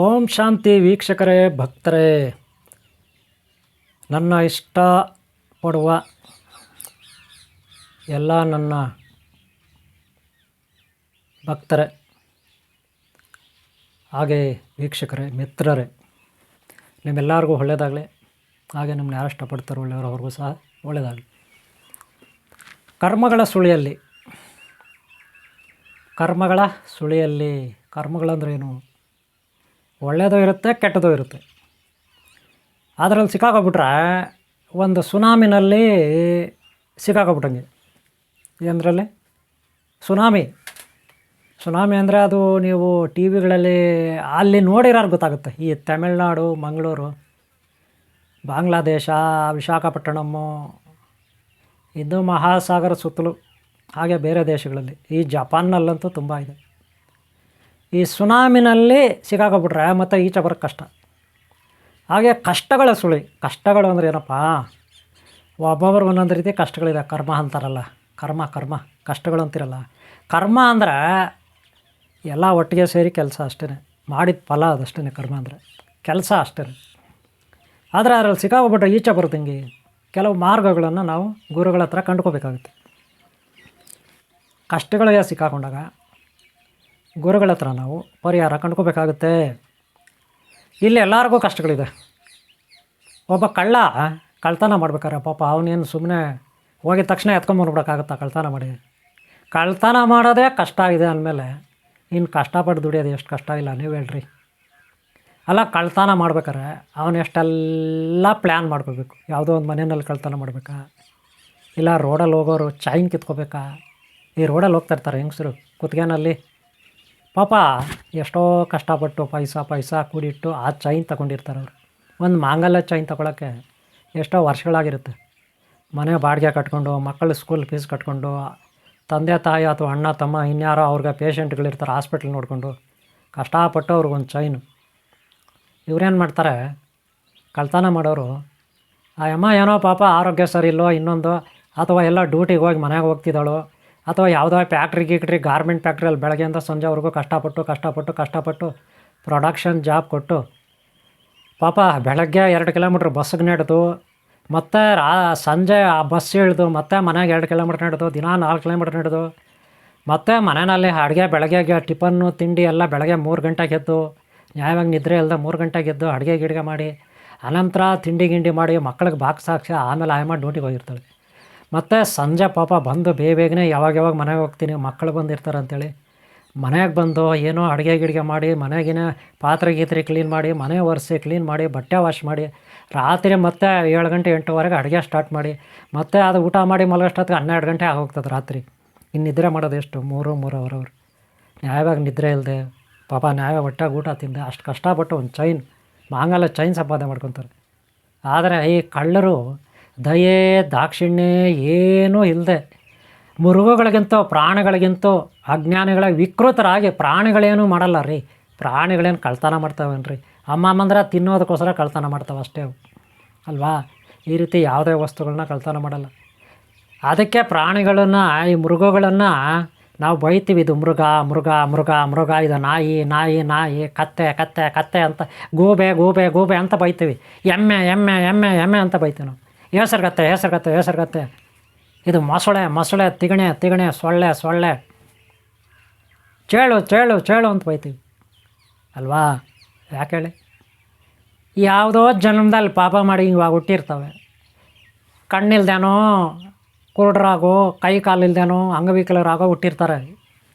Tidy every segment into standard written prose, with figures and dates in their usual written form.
ಓಂ ಶಾಂತಿ ವೀಕ್ಷಕರೇ, ಭಕ್ತರೇ, ನನ್ನ ಇಷ್ಟ ಪಡುವ ಎಲ್ಲ ನನ್ನ ಭಕ್ತರೇ, ಹಾಗೆ ವೀಕ್ಷಕರೇ, ಮಿತ್ರರೇ, ನಿಮ್ಮೆಲ್ಲರಿಗೂ ಒಳ್ಳೆಯದಾಗಲಿ. ಹಾಗೆ ನಿಮ್ಮನ್ನ ಯಾರು ಇಷ್ಟಪಡ್ತಾರೋ ಒಳ್ಳೆಯವರು ಅವ್ರಿಗೂ ಸಹ ಒಳ್ಳೆಯದಾಗಲಿ. ಕರ್ಮಗಳ ಸುಳಿಯಲ್ಲಿ ಕರ್ಮಗಳಂದ್ರೇನು? ಒಳ್ಳೆಯದು ಇರುತ್ತೆ, ಕೆಟ್ಟದ್ದು ಇರುತ್ತೆ. ಅದರಲ್ಲಿ ಸಿಕ್ಕಾಕೊಬಿಟ್ರೆ ಒಂದು ಸುನಾಮಿನಲ್ಲಿ ಸಿಕ್ಕಾಕೊಬಿಟ್ಟಂಗೆ. ಏನರಲ್ಲಿ ಸುನಾಮಿ ಅಂದರೆ ಅದು ನೀವು ಟಿ ವಿಗಳಲ್ಲಿ ಅಲ್ಲಿ ನೋಡಿರೋರು ಗೊತ್ತಾಗುತ್ತೆ. ಈ ತಮಿಳ್ನಾಡು, ಮಂಗಳೂರು, ಬಾಂಗ್ಲಾದೇಶ, ವಿಶಾಖಪಟ್ಟಣಮ್ಮು, ಹಿಂದೂ ಮಹಾಸಾಗರ ಸುತ್ತಲೂ, ಹಾಗೆ ಬೇರೆ ದೇಶಗಳಲ್ಲಿ, ಈ ಜಪಾನ್ನಲ್ಲಂತೂ ತುಂಬ ಇದೆ. ಈ ಸುನಾಮಿನಲ್ಲಿ ಸಿಕ್ಕಾಕೊಬಿಟ್ರೆ ಮತ್ತು ಈಚೆ ಬರೋಕ್ಕೆ ಕಷ್ಟ. ಹಾಗೆ ಕಷ್ಟಗಳು ಅಂದರೆ ಏನಪ್ಪ? ಒಬ್ಬೊಬ್ರಿಗೆ ಒಂದೊಂದು ರೀತಿ ಕಷ್ಟಗಳಿದೆ. ಕರ್ಮ ಅಂತಾರಲ್ಲ, ಕರ್ಮ ಕಷ್ಟಗಳು ಅಂತಿರಲ್ಲ. ಕರ್ಮ ಅಂದರೆ ಎಲ್ಲ ಒಟ್ಟಿಗೆ ಸೇರಿ ಕೆಲಸ ಅಷ್ಟೇ, ಮಾಡಿದ ಫಲ ಅದಷ್ಟೇ. ಕರ್ಮ ಅಂದರೆ ಕೆಲಸ ಅಷ್ಟೇ. ಆದರೆ ಅದರಲ್ಲಿ ಸಿಕ್ಕಾಕೊಬಿಟ್ರೆ ಈಚೆ ಬರೋದಂಗೆ ಕೆಲವು ಮಾರ್ಗಗಳನ್ನು ನಾವು ಗುರುಗಳ ಹತ್ರ ಕಂಡುಕೋಬೇಕಾಗುತ್ತೆ. ಕಷ್ಟಗಳಿಗೆ ಸಿಕ್ಕಾಕೊಂಡಾಗ ಗುರುಗಳ ಹತ್ರ ನಾವು ಪರಿಹಾರ ಕಂಡ್ಕೋಬೇಕಾಗುತ್ತೆ. ಇಲ್ಲಿ ಎಲ್ಲರಿಗೂ ಕಷ್ಟಗಳಿದೆ. ಒಬ್ಬ ಕಳ್ತನ ಮಾಡ್ಬೇಕಾರೆ ಪಾಪ ಅವನೇನು ಸುಮ್ಮನೆ ಹೋಗಿದ ತಕ್ಷಣ ಎತ್ಕೊಂಬಂದ್ಬಿಡೋಕ್ಕಾಗುತ್ತಾ? ಕಳ್ತನ ಮಾಡೋದೇ ಕಷ್ಟ ಇದೆ ಅಂದಮೇಲೆ ಇನ್ನು ಕಷ್ಟಪಟ್ಟು ದುಡಿಯೋದು ಎಷ್ಟು ಕಷ್ಟ ಇಲ್ಲ ನೀವು ಹೇಳ್ರಿ. ಅಲ್ಲ, ಕಳ್ತನ ಮಾಡ್ಬೇಕಾರೆ ಅವನು ಎಷ್ಟೆಲ್ಲ ಪ್ಲ್ಯಾನ್ ಮಾಡ್ಕೋಬೇಕು. ಯಾವುದೋ ಒಂದು ಮನೆಯಲ್ಲಿ ಕಳ್ತನ ಮಾಡಬೇಕಾ, ಇಲ್ಲ ರೋಡಲ್ಲಿ ಹೋಗೋರು ಚೈನ್ ಕಿತ್ಕೋಬೇಕಾ? ಈ ರೋಡಲ್ಲಿ ಹೋಗ್ತಾಯಿರ್ತಾರೆ ಹೆಂಗಸರು ಕುತ್ತಿಗೆನಲ್ಲಿ, ಪಾಪ ಎಷ್ಟೋ ಕಷ್ಟಪಟ್ಟು ಪೈಸಾ ಕೂಡಿಟ್ಟು ಆ ಚೈನ್ ತಗೊಂಡಿರ್ತಾರೆ ಅವರು. ಒಂದು ಮಾಂಗಲ್ಯ ಚೈನ್ ತಗೊಳ್ಳೋಕ್ಕೆ ಎಷ್ಟೋ ವರ್ಷಗಳಾಗಿರುತ್ತೆ. ಮನೆ ಬಾಡಿಗೆ ಕಟ್ಕೊಂಡು, ಮಕ್ಕಳು ಸ್ಕೂಲ್ ಫೀಸ್ ಕಟ್ಕೊಂಡು, ತಂದೆ ತಾಯಿ ಅಥವಾ ಅಣ್ಣ ತಮ್ಮ ಇನ್ಯಾರೋ ಅವ್ರಿಗೆ ಪೇಷಂಟ್ಗಳಿರ್ತಾರೆ ಹಾಸ್ಪಿಟ್ಲ್ ನೋಡಿಕೊಂಡು ಕಷ್ಟಪಟ್ಟು ಅವ್ರಿಗೊಂದು ಚೈನು. ಇವ್ರೇನು ಮಾಡ್ತಾರೆ, ಕಳ್ತನ ಮಾಡೋರು, ಆ ಅಮ್ಮ ಏನೋ ಪಾಪ ಆರೋಗ್ಯ ಸರಿ ಇಲ್ಲೋ ಇನ್ನೊಂದು, ಅಥವಾ ಎಲ್ಲ ಡ್ಯೂಟಿಗೆ ಹೋಗಿ ಮನೆಗೆ ಹೋಗ್ತಿದ್ದಾಳೋ, ಅಥವಾ ಯಾವುದೋ ಫ್ಯಾಕ್ಟ್ರಿ ಗಾರ್ಮೆಂಟ್ ಫ್ಯಾಕ್ಟ್ರಿಯಲ್ಲಿ ಬೆಳಗ್ಗೆಯಿಂದ ಸಂಜೆವರೆಗೂ ಕಷ್ಟಪಟ್ಟು ಪ್ರೊಡಕ್ಷನ್ ಜಾಬ್ ಕೊಟ್ಟು ಪಾಪ ಬೆಳಗ್ಗೆ 2 ಕಿಲೋಮೀಟ್ರ್ ಬಸ್ಸಿಗೆ ನಡೆದು, ಮತ್ತು ಸಂಜೆ ಆ ಬಸ್ ಇಳಿದು ಮತ್ತೆ ಮನೆಗೆ 2 ಕಿಲೋಮೀಟ್ರ್ ನಡೆದು, ದಿನ 4 ಕಿಲೋಮೀಟ್ರ್ ನಡೆದು, ಮತ್ತು ಮನೆಯಲ್ಲಿ ಅಡುಗೆ ಬೆಳಗ್ಗೆಗೆ ಟಿಫನ್ನು ತಿಂಡಿ ಎಲ್ಲ ಬೆಳಗ್ಗೆ 3 ಗಂಟೆಗೆ ಎದ್ದು, ನ್ಯಾಯವಾಗಿ ನಿದ್ರೆ ಇಲ್ಲದೆ 3 ಗಂಟೆಗೆ ಎದ್ದು ಅಡುಗೆ ಗಿಡ್ಗೆ ಮಾಡಿ, ಅನಂತರ ತಿಂಡಿ ಮಾಡಿ ಮಕ್ಕಳಿಗೆ ಬಾಕ್ಸ್ ಹಾಕ್ಸಿ ಆಮೇಲೆ ಆಯಮ್ಮ ಡ್ಯೂಟಿಗೆ ಹೋಗಿರ್ತಾಳೆ. ಮತ್ತು ಸಂಜೆ ಪಾಪ ಬಂದು ಬೇಗನೆ ಯಾವಾಗ ಮನೆಗೆ ಹೋಗ್ತೀನಿ, ಮಕ್ಕಳು ಬಂದಿರ್ತಾರೆ ಅಂಥೇಳಿ ಮನೆಗೆ ಬಂದು ಏನೋ ಅಡುಗೆ ಗಿಡ್ಗೆ ಮಾಡಿ, ಮನೆಗಿನ ಪಾತ್ರೆ ಕ್ಲೀನ್ ಮಾಡಿ, ಮನೆ ಒರೆಸಿ ಕ್ಲೀನ್ ಮಾಡಿ, ಬಟ್ಟೆ ವಾಶ್ ಮಾಡಿ, ರಾತ್ರಿ ಮತ್ತೆ 7 ಗಂಟೆ 8ವರೆಗೆ ಅಡುಗೆ ಸ್ಟಾರ್ಟ್ ಮಾಡಿ, ಮತ್ತು ಅದು ಊಟ ಮಾಡಿ ಮಲಗೋಷ್ಟೊತ್ತಿಗೆ 12 ಗಂಟೆ ಆಗೋಗ್ತದೆ ರಾತ್ರಿ. ಇನ್ನು ನಿದ್ರೆ ಮಾಡೋದು ಎಷ್ಟು? 3 ಅವರ್. ನ್ಯಾಯವಾಗಿ ನಿದ್ರೆ ಇಲ್ಲದೆ ಪಾಪ ಹೊಟ್ಟೆಗೆ ಊಟ ತಿಂದೆ ಅಷ್ಟು ಕಷ್ಟಪಟ್ಟು ಒಂದು ಚೈನ್, ಮಾಂಗಲ್ಯ ಚೈನ್ ಸಂಪಾದನೆ ಮಾಡ್ಕೊತಾರೆ. ಆದರೆ ಈ ಕಳ್ಳರು ದಯೆ ದಾಕ್ಷಿಣ್ಯ ಏನೂ ಇಲ್ಲದೆ ಮೃಗಗಳಿಗಿಂತೂ ಪ್ರಾಣಿಗಳಿಗಿಂತೂ ಅಜ್ಞಾನಿಗಳಿಗೆ ವಿಕೃತರಾಗಿ, ಪ್ರಾಣಿಗಳೇನೂ ಮಾಡಲ್ಲ ರೀ. ಪ್ರಾಣಿಗಳೇನು ಕಳ್ತನ ಮಾಡ್ತಾವೇನ್ರಿ? ಅಮ್ಮಂದ್ರೆ ತಿನ್ನೋದಕ್ಕೋಸ್ಕರ ಕಳ್ತನ ಮಾಡ್ತಾವೆ ಅಷ್ಟೇ ಅಲ್ವಾ? ಈ ರೀತಿ ಯಾವುದೇ ವಸ್ತುಗಳನ್ನ ಕಳ್ತನ ಮಾಡಲ್ಲ. ಅದಕ್ಕೆ ಪ್ರಾಣಿಗಳನ್ನು, ಈ ಮೃಗಗಳನ್ನು ನಾವು ಬೈತೀವಿ. ಇದು ಮೃಗ, ಇದು ನಾಯಿ, ಕತ್ತೆ ಅಂತ, ಗೂಬೆ ಅಂತ ಬೈತೀವಿ. ಎಮ್ಮೆ ಅಂತ ಬೈತೀವಿ ನಾವು. ಹೆಸರುಗತ್ತೆ, ಇದು ಮೊಸಳೆ, ತಿಗಣೆ, ಸೊಳ್ಳೆ, ಚೇಳು ಅಂತ ಬೈತೀವಿ ಅಲ್ವಾ? ಯಾಕೆ ಹೇಳಿ? ಯಾವುದೋ ಜನ್ಮದಲ್ಲಿ ಪಾಪ ಮಾಡಿ ಇವಾಗ ಹುಟ್ಟಿರ್ತವೆ. ಕಣ್ಣಿಲ್ದೇನೋ, ಕುರುಡ್ರಾಗೋ, ಕೈ ಕಾಲಿಲ್ದೇನೋ, ಅಂಗವಿಕಲರಾಗೋ ಹುಟ್ಟಿರ್ತಾರೆ.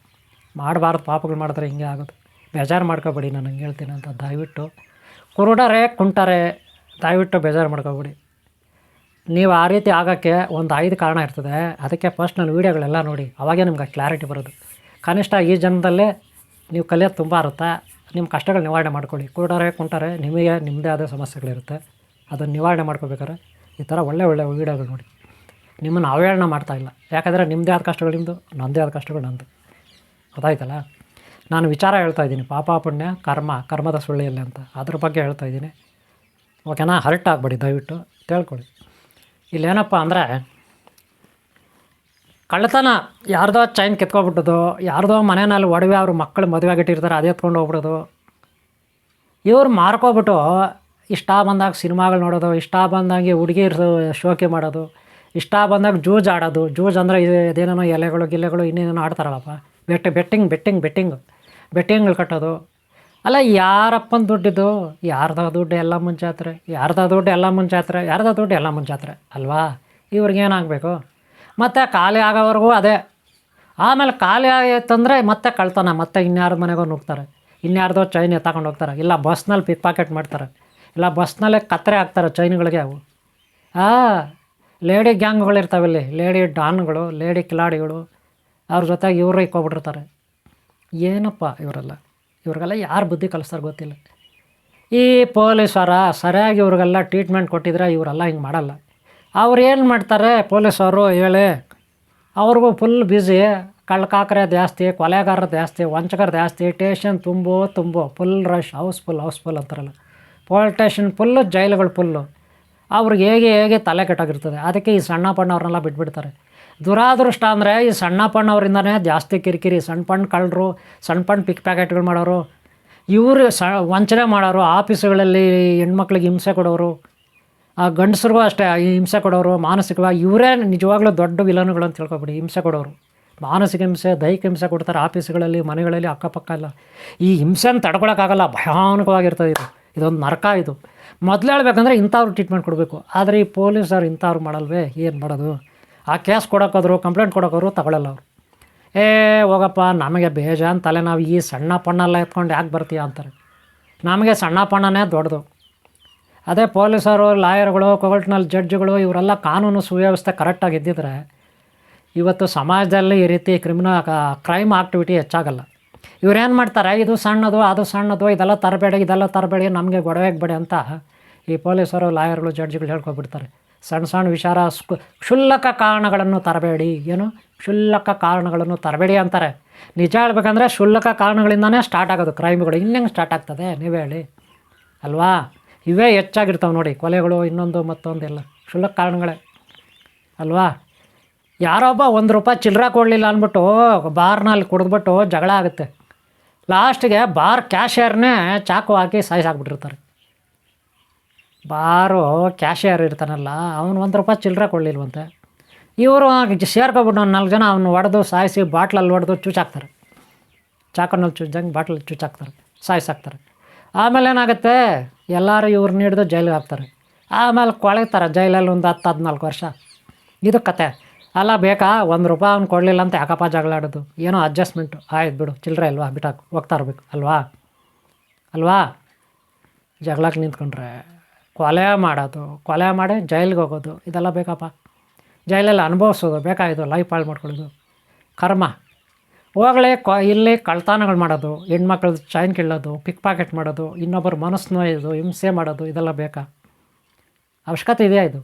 ಮಾಡಬಾರ್ದು ಪಾಪಗಳು ಮಾಡಿದ್ರೆ ಹಿಂಗೆ ಆಗೋದು. ಬೇಜಾರು ಮಾಡ್ಕೊಬೇಡಿ, ನಾನು ಹಂಗೆ ಹೇಳ್ತೀನಿ ಅಂತ. ದಯವಿಟ್ಟು ಕುರುಡರೇ ಕುಂಟರೆ, ದಯವಿಟ್ಟು ಬೇಜಾರು ಮಾಡ್ಕೊಬೇಡಿ. ನೀವು ಆ ರೀತಿ ಆಗೋಕ್ಕೆ ಒಂದು 5 ಕಾರಣ ಇರ್ತದೆ. ಅದಕ್ಕೆ ಫಸ್ಟ್ ನನ್ನ ವೀಡಿಯೋಗಳೆಲ್ಲ ನೋಡಿ, ಅವಾಗೇ ನಿಮ್ಗೆ ಕ್ಲಾರಿಟಿ ಬರೋದು. ಕನಿಷ್ಠ ಈ ಜನ್ಮದಲ್ಲೇ ನೀವು ಕಲಿಯೋದು ತುಂಬ ಇರುತ್ತೆ. ನಿಮ್ಮ ಕಷ್ಟಗಳು ನಿವಾರಣೆ ಮಾಡ್ಕೊಳ್ಳಿ. ಕುಂಟರೆ ನಿಮಗೆ ನಿಮ್ಮದೇ ಆದ ಸಮಸ್ಯೆಗಳಿರುತ್ತೆ, ಅದನ್ನು ನಿವಾರಣೆ ಮಾಡ್ಕೋಬೇಕಾದ್ರೆ ಈ ಥರ ಒಳ್ಳೆ ವೀಡಿಯೋಗಳು ನೋಡಿ. ನಿಮ್ಮನ್ನು ಅವಹೇಳನ ಮಾಡ್ತಾಯಿಲ್ಲ, ಯಾಕಂದರೆ ನಿಮ್ಮದೇ ಆದ ಕಷ್ಟಗಳು ನಿಮ್ಮದು, ನನ್ನದೇ ಆದ ಕಷ್ಟಗಳು ನಂದು. ಗೊತ್ತಾಯ್ತಲ್ಲ? ನಾನು ವಿಚಾರ ಹೇಳ್ತಾಯಿದ್ದೀನಿ, ಪಾಪ ಪುಣ್ಯ ಕರ್ಮದ ಸುಳ್ಳಿಯಲ್ಲಿ ಅಂತ, ಅದ್ರ ಬಗ್ಗೆ ಹೇಳ್ತಾಯಿದ್ದೀನಿ. ಓಕೆನಾ? ಹರ್ಟ್ ಆಗಬೇಡಿ, ದಯವಿಟ್ಟು ತಿಳ್ಕೊಳ್ಳಿ. ಇಲ್ಲೇನಪ್ಪ ಅಂದರೆ, ಕಳ್ಳತನ ಯಾರ್ದೋ ಚೈನ್ ಕಿತ್ಕೊಬಿಟ್ಟೋದು, ಯಾರ್ದೋ ಮನೆಯಲ್ಲಿ ಒಡವೆ ಅವ್ರ ಮಕ್ಕಳು ಮದುವೆ ಆಗಿಟ್ಟಿರ್ತಾರೆ, ಅದು ಎತ್ಕೊಂಡು ಹೋಗ್ಬಿಡೋದು, ಇವ್ರು ಮಾರ್ಕೊಬಿಟ್ಟು ಇಷ್ಟ ಬಂದಾಗ ಸಿನಿಮಾಗಳು ನೋಡೋದು, ಇಷ್ಟ ಬಂದಾಗೆ ಹುಡುಗಿರು ಶೋಕಿ ಮಾಡೋದು, ಇಷ್ಟ ಬಂದಾಗ ಜೂಜ್ ಆಡೋದು. ಜೂಜ್ ಅಂದರೆ ಇದೇನೇನೋ ಎಲೆಗಳು ಗಿಲೆಗಳು ಇನ್ನೇನೇನೋ ಆಡ್ತಾರಲ್ಲಪ್ಪ, ಬೆಟ್ಟಿಂಗ್ಗಳು ಕಟ್ಟೋದು. ಅಲ್ಲ, ಯಾರಪ್ಪನ ದುಡ್ಡಿದ್ದು? ಯಾರ್ದ ದುಡ್ಡು ಎಲ್ಲ ಮುಂಚಾತ್ರೆ, ಯಾರ್ದ ದುಡ್ಡು ಎಲ್ಲ ಮುಂಚಾತ್ರೆ, ಯಾರ್ದ ದುಡ್ಡು ಎಲ್ಲ ಮುಂಚಾತ್ರೆ ಅಲ್ವಾ? ಇವ್ರಿಗೇನಾಗಬೇಕು? ಮತ್ತು ಖಾಲಿ ಆಗೋವರೆಗೂ ಅದೇ. ಆಮೇಲೆ ಖಾಲಿ ಆಯ್ತಂದರೆ ಮತ್ತೆ ಕಳ್ತನ, ಮತ್ತೆ ಇನ್ಯಾರ ಮನೆಗೋ ನುಗ್ತಾರೆ, ಇನ್ಯಾರ್ದೋ ಚೈನ್ ಎತ್ತಾಕೊಂಡು ಹೋಗ್ತಾರೆ, ಇಲ್ಲ ಬಸ್ನಲ್ಲಿ ಪಿಕ್ ಪಾಕೆಟ್ ಮಾಡ್ತಾರೆ, ಇಲ್ಲ ಬಸ್ನಲ್ಲೇ ಕತ್ತರೆ ಹಾಕ್ತಾರೆ ಚೈನ್ಗಳಿಗೆ. ಅವು ಲೇಡಿ ಗ್ಯಾಂಗ್ಗಳಿರ್ತಾವಿಲ್ಲಿ, ಲೇಡಿ ಡಾನ್ಗಳು, ಲೇಡಿ ಕಿಲಾಡಿಗಳು, ಅವ್ರ ಜೊತೆಗೆ ಇವರು ಇಕ್ಕೊಬಿಟ್ಟಿರ್ತಾರೆ. ಏನಪ್ಪ ಇವ್ರಿಗೆಲ್ಲ ಯಾರು ಬುದ್ಧಿ ಕಲಿಸ್ತಾರೆ ಗೊತ್ತಿಲ್ಲ. ಈ ಪೊಲೀಸರ ಸರಿಯಾಗಿ ಇವ್ರಿಗೆಲ್ಲ ಟ್ರೀಟ್ಮೆಂಟ್ ಕೊಟ್ಟಿದ್ರೆ ಇವರೆಲ್ಲ ಹಿಂಗೆ ಮಾಡಲ್ಲ. ಅವ್ರು ಏನು ಮಾಡ್ತಾರೆ ಪೊಲೀಸವರು ಹೇಳಿ, ಅವ್ರಿಗೂ ಫುಲ್ ಬ್ಯುಸಿ. ಕಳ್ಳಕಾಕರೆ ಜಾಸ್ತಿ, ಕೊಲೆಗಾರರು ಜಾಸ್ತಿ, ವಂಚಕರು ಜಾಸ್ತಿ, ಟೇಷನ್ ತುಂಬೋ ಫುಲ್ ರಶ್, ಹೌಸ್ಫುಲ್ ಅಂತಾರಲ್ಲ, ಪೊಲೀಸ್ ಸ್ಟೇಷನ್ ಫುಲ್ಲು, ಜೈಲುಗಳು ಫುಲ್ಲು. ಅವ್ರಿಗೆ ಹೇಗೆ ತಲೆ ಕೆಟ್ಟೋಗಿರ್ತದೆ. ಅದಕ್ಕೆ ಈ ಸಣ್ಣ ಪಣ್ಣವ್ರನ್ನೆಲ್ಲ ಬಿಟ್ಬಿಡ್ತಾರೆ. ದುರಾದೃಷ್ಟ ಅಂದರೆ ಈ ಸಣ್ಣ ಪಣ್ಣವ್ರಿಂದನೇ ಜಾಸ್ತಿ ಕಿರಿಕಿರಿ. ಸಣ್ಣ ಪಣ್ಣ ಕಳ್ಳರು, ಸಣ್ಣ ಪಣ್ಣ ಪಿಕ್ ಪ್ಯಾಕೆಟ್ಗಳು ಮಾಡೋರು, ಇವರು ವಂಚನೆ ಮಾಡೋರು, ಆಫೀಸುಗಳಲ್ಲಿ ಹೆಣ್ಮಕ್ಳಿಗೆ ಹಿಂಸೆ ಕೊಡೋರು, ಆ ಗಂಡಸ್ರಿಗೂ ಅಷ್ಟೇ ಹಿಂಸೆ ಕೊಡೋರು ಮಾನಸಿಕವಾಗಿ. ಇವರೇ ನಿಜವಾಗ್ಲೂ ದೊಡ್ಡ ವಿಲನ್ಗಳು ಅಂತ ತಿಳ್ಕೊಬಿಡಿ. ಹಿಂಸೆ ಕೊಡೋರು, ಮಾನಸಿಕ ಹಿಂಸೆ, ದೈಹಿಕ ಹಿಂಸೆ ಕೊಡ್ತಾರೆ ಆಫೀಸುಗಳಲ್ಲಿ, ಮನೆಗಳಲ್ಲಿ, ಅಕ್ಕಪಕ್ಕ ಎಲ್ಲ. ಈ ಹಿಂಸೆನ ತಡ್ಕೊಳಕ್ಕಾಗಲ್ಲ, ಭಯಾನಕವಾಗಿರ್ತದೆ. ಇದೊಂದು ನರಕ. ಇದು ಮೊದಲು ಹೇಳ್ಬೇಕಂದ್ರೆ ಇಂಥವ್ರು ಟ್ರೀಟ್ಮೆಂಟ್ ಕೊಡಬೇಕು. ಆದರೆ ಈ ಪೊಲೀಸರು ಇಂಥವ್ರು ಮಾಡಲ್ವೇ? ಏನು ಮಾಡೋದು? ಆ ಕೇಸ್ ಕೊಡೋಕ್ಕೋದ್ರು, ಕಂಪ್ಲೇಂಟ್ ಕೊಡೋಕ್ಕೋದ್ರು ತಗೊಳ್ಳಲ್ಲ ಅವರು. ಹೋಗಪ್ಪ, ನಮಗೆ ಬೇಜಾನ್ ತಲೆ, ನಾವು ಈ ಸಣ್ಣ ಪಣ್ಣೆಲ್ಲ ಎತ್ಕೊಂಡು ಯಾಕೆ ಬರ್ತೀಯ ಅಂತಾರೆ. ನಮಗೆ ಸಣ್ಣ ಪಣ್ಣನೇ ದೊಡ್ಡದು. ಅದೇ ಪೊಲೀಸರು, ಲಾಯರ್ಗಳು, ಕೋರ್ಟ್ನಲ್ಲಿ ಜಡ್ಜ್ಗಳು ಇವರೆಲ್ಲ ಕಾನೂನು ಸುವ್ಯವಸ್ಥೆ ಕರೆಕ್ಟಾಗಿ ಇದ್ದಿದ್ರೆ ಇವತ್ತು ಸಮಾಜದಲ್ಲಿ ಈ ರೀತಿ ಕ್ರೈಮ್ ಆಕ್ಟಿವಿಟಿ ಹೆಚ್ಚಾಗಲ್ಲ. ಇವ್ರೇನು ಮಾಡ್ತಾರೆ, ಇದು ಸಣ್ಣದು ಅದು ಸಣ್ಣದು, ಇದೆಲ್ಲ ತರಬೇಡಿ, ನಮಗೆ ಗೊಡವೆಗೆ ಬೇಡಿ ಅಂತ ಈ ಪೊಲೀಸರು, ಲಾಯರ್ಗಳು, ಜಡ್ಜ್ಗಳು ಹೇಳ್ಕೊಬಿಡ್ತಾರೆ. ಸಣ್ಣ ವಿಚಾರ ಕ್ಷುಲ್ಲಕ ಕಾರಣಗಳನ್ನು ತರಬೇಡಿ, ಕ್ಷುಲ್ಲಕ ಕಾರಣಗಳನ್ನು ತರಬೇಡಿ ಅಂತಾರೆ. ನಿಜ ಹೇಳ್ಬೇಕಂದ್ರೆ ಕ್ಷುಲ್ಲಕ ಕಾರಣಗಳಿಂದನೇ ಸ್ಟಾರ್ಟ್ ಆಗೋದು ಕ್ರೈಮ್ಗಳು. ಇನ್ನೆಂಗೆ ಸ್ಟಾರ್ಟ್ ಆಗ್ತದೆ ನೀವೇ ಹೇಳಿ ಅಲ್ವಾ? ಇವೇ ಹೆಚ್ಚಾಗಿರ್ತಾವೆ ನೋಡಿ, ಕೊಲೆಗಳು, ಇನ್ನೊಂದು ಮತ್ತೊಂದು ಎಲ್ಲ ಕ್ಷುಲ್ಲಕ ಕಾರಣಗಳೇ ಅಲ್ವಾ? ಯಾರೊಬ್ಬ ₹1 ಚಿಲ್ಲರೆ ಕೊಡಲಿಲ್ಲ ಅಂದ್ಬಿಟ್ಟು ಬಾರ್ನಲ್ಲಿ ಕುಡಿದ್ಬಿಟ್ಟು ಜಗಳ ಆಗುತ್ತೆ. ಲಾಸ್ಟಿಗೆ ಬಾರ್ ಕ್ಯಾಶಿಯರ್ನೇ ಚಾಕು ಹಾಕಿ ಸಾಯಿಸಾಕ್ಬಿಟ್ಟಿರ್ತಾರೆ. ಬಾರು ಕ್ಯಾಶಿಯರ್ ಇರ್ತಾನಲ್ಲ, ಅವನು ₹1 ಚಿಲ್ಲರೆ ಕೊಡಲಿಲ್ವಂತೆ. ಇವರು ಸೇರ್ಕೊಬಿಟ್ಟು ಒಂದು 4 ಜನ ಅವನು ಹೊಡೆದು ಸಾಯಿಸಿ, ಬಾಟ್ಲಲ್ಲಿ ಹೊಡೆದು ಚುಚ್ಚಾಕ್ತಾರೆ, ಚಾಕನಲ್ಲಿ ಚುಚ್ಚಂಗೆ ಬಾಟ್ಲಲ್ಲಿ ಚುಚ್ಚಾಕ್ತಾರೆ, ಸಾಯಿಸಾಕ್ತಾರೆ. ಆಮೇಲೆ ಏನಾಗುತ್ತೆ, ಎಲ್ಲರೂ ಇವ್ರನ್ನ ಹಿಡಿದು ಜೈಲಿಗೆ ಹಾಕ್ತಾರೆ. ಆಮೇಲೆ ಕೊಳೆತಾರೆ ಜೈಲಲ್ಲಿ ಒಂದು 10-14 ವರ್ಷ. ಇದು ಕತೆ ಅಲ್ಲ. ಬೇಕಾ ₹1 ಅವ್ನು ಕೊಡಲಿಲ್ಲ ಅಂತ ಯಾಕಪ್ಪ ಜಗಳ ಆಡೋದು? ಏನೋ ಅಡ್ಜಸ್ಟ್ಮೆಂಟು, ಆಯ್ತು ಬಿಡು, ಚಿಲ್ಲರೆ ಅಲ್ವಾ, ಬಿಟ್ಟಾಕು, ಹೋಗ್ತಾ ಇರಬೇಕು ಅಲ್ವಾ? ಜಗಳಕ್ಕೆ ನಿಂತ್ಕೊಂಡ್ರೆ ಕೊಲೆ ಮಾಡೋದು, ಕೊಲೆ ಮಾಡಿ ಜೈಲಿಗೆ ಹೋಗೋದು, ಇದೆಲ್ಲ ಬೇಕಪ್ಪ? ಜೈಲಲ್ಲಿ ಅನುಭವಿಸೋದು ಬೇಕಾ? ಇದು ಲೈಫ್ ಹಾಳು ಮಾಡ್ಕೊಳ್ಳೋದು ಕರ್ಮ. ಹೋಗಲೇ ಇಲ್ಲಿ ಕಳ್ತನಗಳು ಮಾಡೋದು, ಹೆಣ್ಮಕ್ಳದ್ದು ಚೈನ್ ಕೀಳೋದು, ಪಿಕ್ ಪಾಕೆಟ್ ಮಾಡೋದು, ಇನ್ನೊಬ್ಬರು ಮನಸ್ಸು ನೋಯೋದು, ಹಿಂಸೆ ಮಾಡೋದು, ಇದೆಲ್ಲ ಬೇಕಾ? ಅವಶ್ಯಕತೆ ಇದೆಯಾ ಇದು?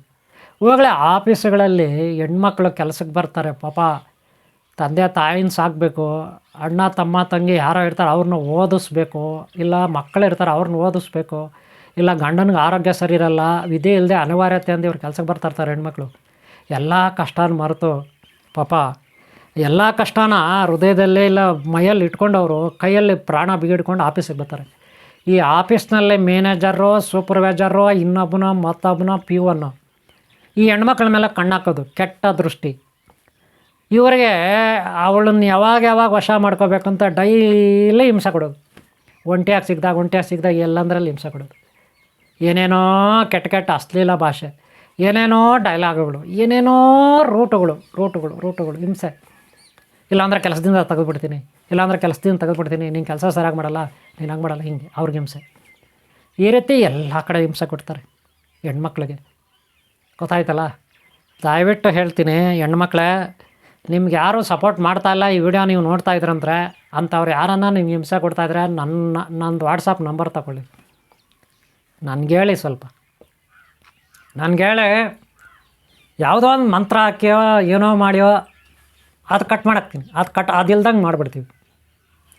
ಹೋಗಲೇ ಆಫೀಸುಗಳಲ್ಲಿ ಹೆಣ್ಮಕ್ಳು ಕೆಲಸಕ್ಕೆ ಬರ್ತಾರೆ, ಪಾಪ ತಂದೆ ತಾಯಿನ ಸಾಕಬೇಕು, ಅಣ್ಣ ತಮ್ಮ ತಂಗಿ ಯಾರೋ ಇರ್ತಾರೆ ಅವ್ರನ್ನ ಓದಿಸ್ಬೇಕು, ಇಲ್ಲ ಮಕ್ಕಳಿರ್ತಾರೆ ಅವ್ರನ್ನ ಓದಿಸ್ಬೇಕು, ಇಲ್ಲ ಗಂಡನಿಗೆ ಆರೋಗ್ಯ ಸರಿ ಇರಲ್ಲ, ವಿಧಿ ಇಲ್ಲದೆ ಅನಿವಾರ್ಯತೆ ಅಂದು ಇವ್ರು ಕೆಲಸಕ್ಕೆ ಬರ್ತಾಯಿರ್ತಾರೆ ಹೆಣ್ಮಕ್ಳು. ಎಲ್ಲ ಕಷ್ಟನ ಮರೆತು ಪಾಪ ಎಲ್ಲ ಕಷ್ಟನ ಹೃದಯದಲ್ಲೇ ಇಲ್ಲ ಮೈಯಲ್ಲಿ ಇಟ್ಕೊಂಡವರು ಕೈಯಲ್ಲಿ ಪ್ರಾಣ ಬಿಗಿಡ್ಕೊಂಡು ಆಫೀಸಿಗೆ ಬರ್ತಾರೆ. ಈ ಆಫೀಸ್ನಲ್ಲೇ ಮ್ಯಾನೇಜರು, ಸೂಪರ್ವೈಸರು, ಮತ್ತೊಬ್ಬನ PO ಈ ಹೆಣ್ಮಕ್ಳ ಮೇಲೆ ಕಣ್ಣಾಕೋದು, ಕೆಟ್ಟ ದೃಷ್ಟಿ. ಇವರಿಗೆ ಅವಳನ್ನು ಯಾವಾಗ ವಶ ಮಾಡ್ಕೋಬೇಕಂತ ಡೈಲಿ ಹಿಂಸೆ ಕೊಡೋದು. ಒಂಟಿಯಾಗಿ ಸಿಗ್ದಾಗ ಎಲ್ಲಂದ್ರಲ್ಲಿ ಹಿಂಸೆ ಕೊಡೋದು. ಏನೇನೋ ಕೆಟ್ಟ ಅಶ್ಲೀಲ ಭಾಷೆ, ಏನೇನೋ ಡೈಲಾಗುಗಳು, ಏನೇನೋ ರೂಟುಗಳು ಹಿಂಸೆ. ಇಲ್ಲಾಂದ್ರೆ ಕೆಲಸದಿಂದ ತೆಗೆದುಬಿಡ್ತೀನಿ, ನೀನು ಕೆಲಸ ಸರಿಯಾಗಿ ಮಾಡಲ್ಲ, ನೀನು ಹಂಗೆ ಮಾಡಲ್ಲ, ಹಿಂಗೆ ಅವ್ರಿಗೆ ಹಿಂಸೆ. ಈ ರೀತಿ ಎಲ್ಲ ಕಡೆ ಹಿಂಸೆ ಕೊಡ್ತಾರೆ ಹೆಣ್ಮಕ್ಳಿಗೆ. ಗೊತ್ತಾಯ್ತಲ್ಲ? ದಯವಿಟ್ಟು ಹೇಳ್ತೀನಿ ಹೆಣ್ಮಕ್ಳೇ, ನಿಮ್ಗೆ ಯಾರೂ ಸಪೋರ್ಟ್ ಮಾಡ್ತಾಯಿಲ್ಲ, ಈ ವಿಡಿಯೋ ನೀವು ನೋಡ್ತಾ ಇದ್ರಂದ್ರೆ ಅಂಥವ್ರು ಯಾರನ್ನ ನಿಮ್ಗೆ ಹಿಂಸೆ ಕೊಡ್ತಾಯಿದ್ರೆ ನಂದು ವಾಟ್ಸಪ್ ನಂಬರ್ ತಗೊಳ್ಳಿ, ನನಗೇಳಿ, ಸ್ವಲ್ಪ ನನಗೇಳಿ, ಯಾವುದೋ ಒಂದು ಮಂತ್ರ ಹಾಕಿಯೋ ಏನೋ ಮಾಡಿಯೋ ಅದು ಕಟ್ ಮಾಡಾಕ್ತೀನಿ, ಅದು ಇಲ್ದಂಗೆ ಮಾಡಿಬಿಡ್ತೀವಿ.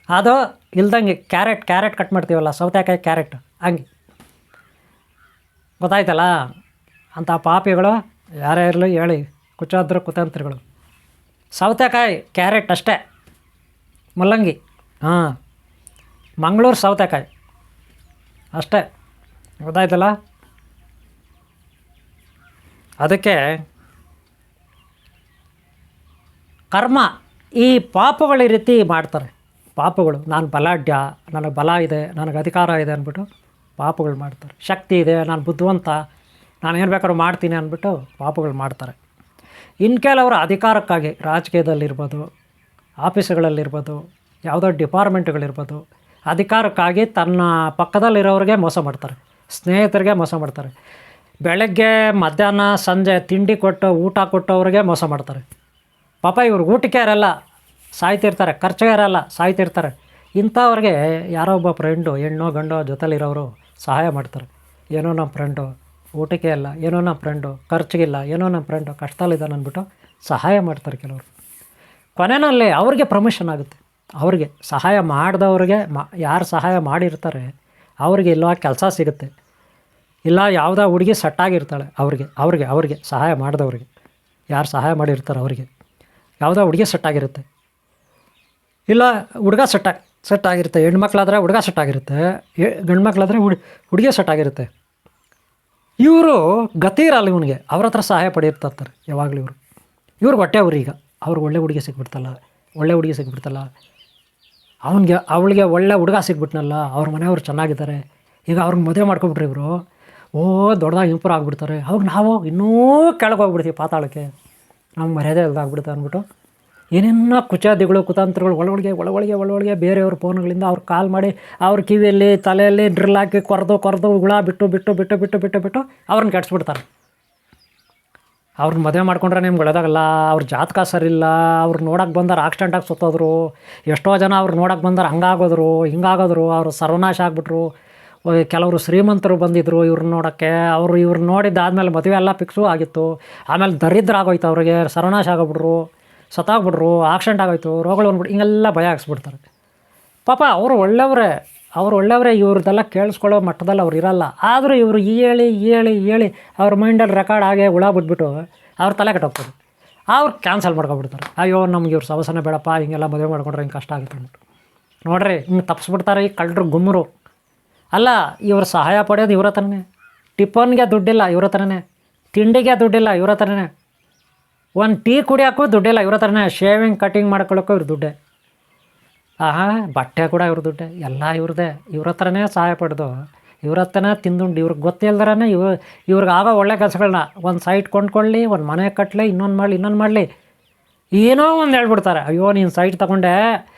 ಅದು ಇಲ್ದಂಗೆ ಕ್ಯಾರೆಟ್ ಕಟ್ ಮಾಡ್ತೀವಲ್ಲ, ಸೌತೆಕಾಯಿ ಕ್ಯಾರೆಟ್ ಹಂಗೆ. ಗೊತ್ತಾಯ್ತಲ್ಲ? ಅಂಥ ಪಾಪಿಗಳು ಯಾರೇ ಇರಲಿ ಹೇಳಿ, ಕುಚಾದ್ರು ಕುತಂತ್ರಿಗಳು. ಸೌತೆಕಾಯಿ ಕ್ಯಾರೆಟ್ ಅಷ್ಟೇ, ಮುಲ್ಲಂಗಿ, ಮಂಗಳೂರು ಸೌತೆಕಾಯಿ ಅಷ್ಟೇ. ಗೊತ್ತಾಯ್ತಲ್ಲ? ಅದಕ್ಕೆ ಕರ್ಮ ಈ ಪಾಪಗಳು ಈ ರೀತಿ ಮಾಡ್ತಾರೆ. ಪಾಪಗಳು, ನಾನು ಬಲಾಢ್ಯ, ನನಗೆ ಬಲ ಇದೆ, ನನಗೆ ಅಧಿಕಾರ ಇದೆ ಅಂದ್ಬಿಟ್ಟು ಪಾಪಗಳು ಮಾಡ್ತಾರೆ. ಶಕ್ತಿ ಇದೆ, ನಾನು ಬುದ್ಧಿವಂತ, ನಾನು ಏನು ಬೇಕಾದ್ರೂ ಮಾಡ್ತೀನಿ ಅಂದ್ಬಿಟ್ಟು ಪಾಪಗಳು ಮಾಡ್ತಾರೆ. ಇನ್ನು ಕೆಲವರು ಅಧಿಕಾರಕ್ಕಾಗಿ ರಾಜಕೀಯದಲ್ಲಿರ್ಬೋದು, ಆಫೀಸುಗಳಲ್ಲಿರ್ಬೋದು, ಯಾವುದೋ ಡಿಪಾರ್ಟ್ಮೆಂಟ್ಗಳಿರ್ಬೋದು, ಅಧಿಕಾರಕ್ಕಾಗಿ ತನ್ನ ಪಕ್ಕದಲ್ಲಿರೋರಿಗೆ ಮೋಸ ಮಾಡ್ತಾರೆ, ಸ್ನೇಹಿತರಿಗೆ ಮೋಸ ಮಾಡ್ತಾರೆ. ಬೆಳಗ್ಗೆ ಮಧ್ಯಾಹ್ನ ಸಂಜೆ ತಿಂಡಿ ಕೊಟ್ಟು ಊಟ ಕೊಟ್ಟವ್ರಿಗೆ ಮೋಸ ಮಾಡ್ತಾರೆ. ಪಾಪ ಇವ್ರು ಊಟಕ್ಕೆ ಇರಲ್ಲ, ಸಾಯ್ತಿರ್ತಾರೆ, ಖರ್ಚಿಗೆ ಇರಲ್ಲ, ಸಾಯ್ತಿರ್ತಾರೆ. ಇಂಥವ್ರಿಗೆ ಯಾರೋ ಒಬ್ಬ ಫ್ರೆಂಡು, ಹೆಣ್ಣೋ ಗಂಡೋ ಜೊತೆಲಿರೋರು ಸಹಾಯ ಮಾಡ್ತಾರೆ. ಏನೋ ನಮ್ಮ ಫ್ರೆಂಡು ಊಟಕ್ಕೆ ಇಲ್ಲ, ಏನೋ ನಮ್ಮ ಫ್ರೆಂಡು ಖರ್ಚಿಗಿಲ್ಲ, ಏನೋ ನಮ್ಮ ಫ್ರೆಂಡು ಕಷ್ಟದಲ್ಲಿದ್ದಾನೆ ಅಂದ್ಬಿಟ್ಟು ಸಹಾಯ ಮಾಡ್ತಾರೆ ಕೆಲವರು. ಕೊನೆಯಲ್ಲಿ ಅವ್ರಿಗೆ ಪ್ರಮೋಷನ್ ಆಗುತ್ತೆ. ಅವ್ರಿಗೆ ಸಹಾಯ ಮಾಡಿದವ್ರಿಗೆ ಯಾರು ಸಹಾಯ ಮಾಡಿರ್ತಾರೆ ಅವ್ರಿಗೆ ಇಲ್ಲವ ಕೆಲಸ ಸಿಗುತ್ತೆ, ಇಲ್ಲ ಯಾವುದೋ ಹುಡುಗಿ ಸೆಟ್ಟಾಗಿರ್ತಾಳೆ ಅವ್ರಿಗೆ ಸಹಾಯ ಮಾಡಿದವ್ರಿಗೆ, ಯಾರು ಸಹಾಯ ಮಾಡಿರ್ತಾರೆ ಅವ್ರಿಗೆ ಯಾವುದೋ ಹುಡುಗಿ ಸೆಟ್ಟಾಗಿರುತ್ತೆ, ಇಲ್ಲ ಹುಡುಗ ಸೆಟ್ಟಾಗಿರುತ್ತೆ. ಹೆಣ್ಮಕ್ಳಾದರೆ ಹುಡುಗ ಸೆಟ್ಟಾಗಿರುತ್ತೆ, ಗಂಡು ಮಕ್ಕಳಾದರೆ ಹುಡುಗಿ ಸೆಟ್ಟಾಗಿರುತ್ತೆ. ಇವರು ಗತಿ ಇರಲ್ಲ ಇವನಿಗೆ, ಅವ್ರ ಹತ್ರ ಸಹಾಯ ಪಡೆಯಿರ್ತಾರೆ ಯಾವಾಗಲೂ. ಇವ್ರಿಗೆ ಹೊಟ್ಟೆ ಈಗ ಅವ್ರಿಗೆ ಒಳ್ಳೆ ಹುಡುಗಿ ಸಿಕ್ಬಿಡ್ತಲ್ಲ, ಅವಳಿಗೆ ಒಳ್ಳೆ ಹುಡುಗ ಸಿಕ್ಬಿಟ್ನಲ್ಲ, ಅವ್ರ ಮನೆಯವ್ರು ಚೆನ್ನಾಗಿದ್ದಾರೆ, ಈಗ ಅವ್ರಿಗೆ ಮದುವೆ ಮಾಡ್ಕೊಬಿಟ್ರಿ ಇವರು, ದೊಡ್ಡದಾಗಿ ಇಂಪ್ರೂವ್ ಆಗಿಬಿಡ್ತಾರೆ. ಅವಾಗ ನಾವು ಇನ್ನೂ ಕೆಳಗೆ ಹೋಗ್ಬಿಡ್ತೀವಿ ಪಾತಾಳಕ್ಕೆ, ನಮ್ಗೆ ಮರ್ಯಾದೆ ಇಲ್ದಾಗ್ಬಿಡುತ್ತೆ ಅಂದ್ಬಿಟ್ಟು ಏನೇನೋ ಕುಚಾದಿಗಳು ಕುತಂತ್ರಗಳು ಒಳಗೊಳಗೆ ಬೇರೆಯವ್ರ ಫೋನ್ಗಳಿಂದ ಅವ್ರು ಕಾಲ್ ಮಾಡಿ ಅವ್ರ ಕಿವಿಯಲ್ಲಿ ತಲೆಯಲ್ಲಿ ಡ್ರಿಲ್ ಹಾಕಿ ಕೊರೆದು ಹುಳ ಬಿಟ್ಟು ಅವ್ರನ್ನ ಕೆಡಿಸ್ಬಿಡ್ತಾರೆ. ಅವ್ರನ್ನ ಮದುವೆ ಮಾಡ್ಕೊಂಡ್ರೆ ನಿಮ್ಗೆ ಒಳ್ಳೆದಾಗಲ್ಲ, ಅವ್ರ ಜಾತಕ ಸರಿಯಿಲ್ಲ, ಅವ್ರು ನೋಡೋಕೆ ಬಂದಾರೆ ಆಕ್ಸಿಡೆಂಟಾಗಿ ಸುತ್ತೋದ್ರು, ಎಷ್ಟೋ ಜನ ಅವ್ರು ನೋಡೋಕೆ ಬಂದಾರೆ ಹಿಂಗಾಗೋದ್ರು, ಅವರು ಸರ್ವನಾಶ ಆಗಿಬಿಟ್ರು. ಕೆಲವರು ಶ್ರೀಮಂತರು ಬಂದಿದ್ದರು ಇವ್ರನ್ನ ನೋಡೋಕ್ಕೆ, ಇವ್ರನ್ನ ನೋಡಿದ್ದಾದಮೇಲೆ ಮದುವೆ ಎಲ್ಲ ಫಿಕ್ಸು ಆಗಿತ್ತು, ಆಮೇಲೆ ದರಿದ್ರ ಆಗೋಯ್ತು, ಅವ್ರಿಗೆ ಸರ್ವನಾಶ ಆಗೋಗ್ಬಿಟ್ರು, ಸತ್ತಾಗ್ಬಿಟ್ರು, ಆಕ್ಸಿಡೆಂಟ್ ಆಗೋಯ್ತು, ರೋಗಗಳು ಬಂದ್ಬಿಟ್ಟು ಹಿಂಗೆಲ್ಲ ಭಯ ಹಾಕ್ಸ್ಬಿಡ್ತಾರೆ. ಪಾಪ ಅವರು ಒಳ್ಳೆಯವರೇ, ಇವ್ರದ್ದೆಲ್ಲ ಕೇಳಿಸ್ಕೊಳ್ಳೋ ಮಟ್ಟದಲ್ಲಿ ಅವ್ರು ಇರಲ್ಲ. ಆದರೂ ಇವರು ಹೇಳಿ ಅವ್ರ ಮೈಂಡಲ್ಲಿ ರೆಕಾರ್ಡ್ ಆಗೇ ಹುಳ ಬಿಟ್ಬಿಟ್ಟು ಅವ್ರ ತಲೆ ಕೆಟ್ಟೋಗ್ತದೆ. ಅವ್ರು ಕ್ಯಾನ್ಸಲ್ ಮಾಡ್ಕೊಬಿಡ್ತಾರೆ. ಅಯ್ಯೋ ನಮ್ಗೆ ಇವ್ರ ಸಮಸ್ಯೆನೇ ಬೇಡಪ್ಪ, ಹಿಂಗೆಲ್ಲ ಮದುವೆ ಮಾಡ್ಕೊಂಡ್ರೆ ಹಿಂಗೆ ಕಷ್ಟ ಆಗುತ್ತೆ ಅಂದ್ಬಿಟ್ಟು. ನೋಡ್ರಿ ಹಿಂಗೆ ತಪ್ಪಿಸ್ಬಿಡ್ತಾರೆ ಈ ಕಳ್ಳರು ಗುಮ್ಮರು. ಅಲ್ಲ, ಇವ್ರು ಸಹಾಯ ಪಡೆಯೋದು ಇವ್ರ ಹತ್ರನೇ, ಟಿಫನ್ಗೆ ದುಡ್ಡಿಲ್ಲ ಇವ್ರ ಹತ್ರನೇ, ತಿಂಡಿಗೆ ದುಡ್ಡಿಲ್ಲ ಇವ್ರ ಹತ್ರನೇ, ಒಂದು ಟೀ ಕುಡಿಯೋಕ್ಕೂ ದುಡ್ಡಿಲ್ಲ ಇವ್ರ ಹತ್ರನೇ, ಶೇವಿಂಗ್ ಕಟಿಂಗ್ ಮಾಡ್ಕೊಳ್ಳೋಕ್ಕೂ ಇವ್ರ ದುಡ್ಡೇ, ಬಟ್ಟೆ ಕೂಡ ಇವ್ರ ದುಡ್ಡೇ, ಎಲ್ಲ ಇವ್ರದ್ದೇ. ಇವ್ರ ಹತ್ರನೇ ಸಹಾಯ ಪಡೆದು ಇವ್ರ ಹತ್ರನೇ ತಿಂದುಂಡು ಇವ್ರಿಗೆ ಗೊತ್ತಿಲ್ದರೇ ಇವ್ರಿಗೆ ಆಗೋ ಒಳ್ಳೆ ಕೆಲಸಗಳನ್ನ ಒಂದು ಸೈಟ್ ಕೊಂಡ್ಕೊಳ್ಳಿ, ಒಂದು ಮನೆ ಕಟ್ಟಲಿ, ಇನ್ನೊಂದು ಮಾಡಲಿ ಏನೋ ಒಂದು ಹೇಳ್ಬಿಡ್ತಾರೆ. ಅಯ್ಯೋ ನೀನು ಸೈಟ್ ತೊಗೊಂಡೆ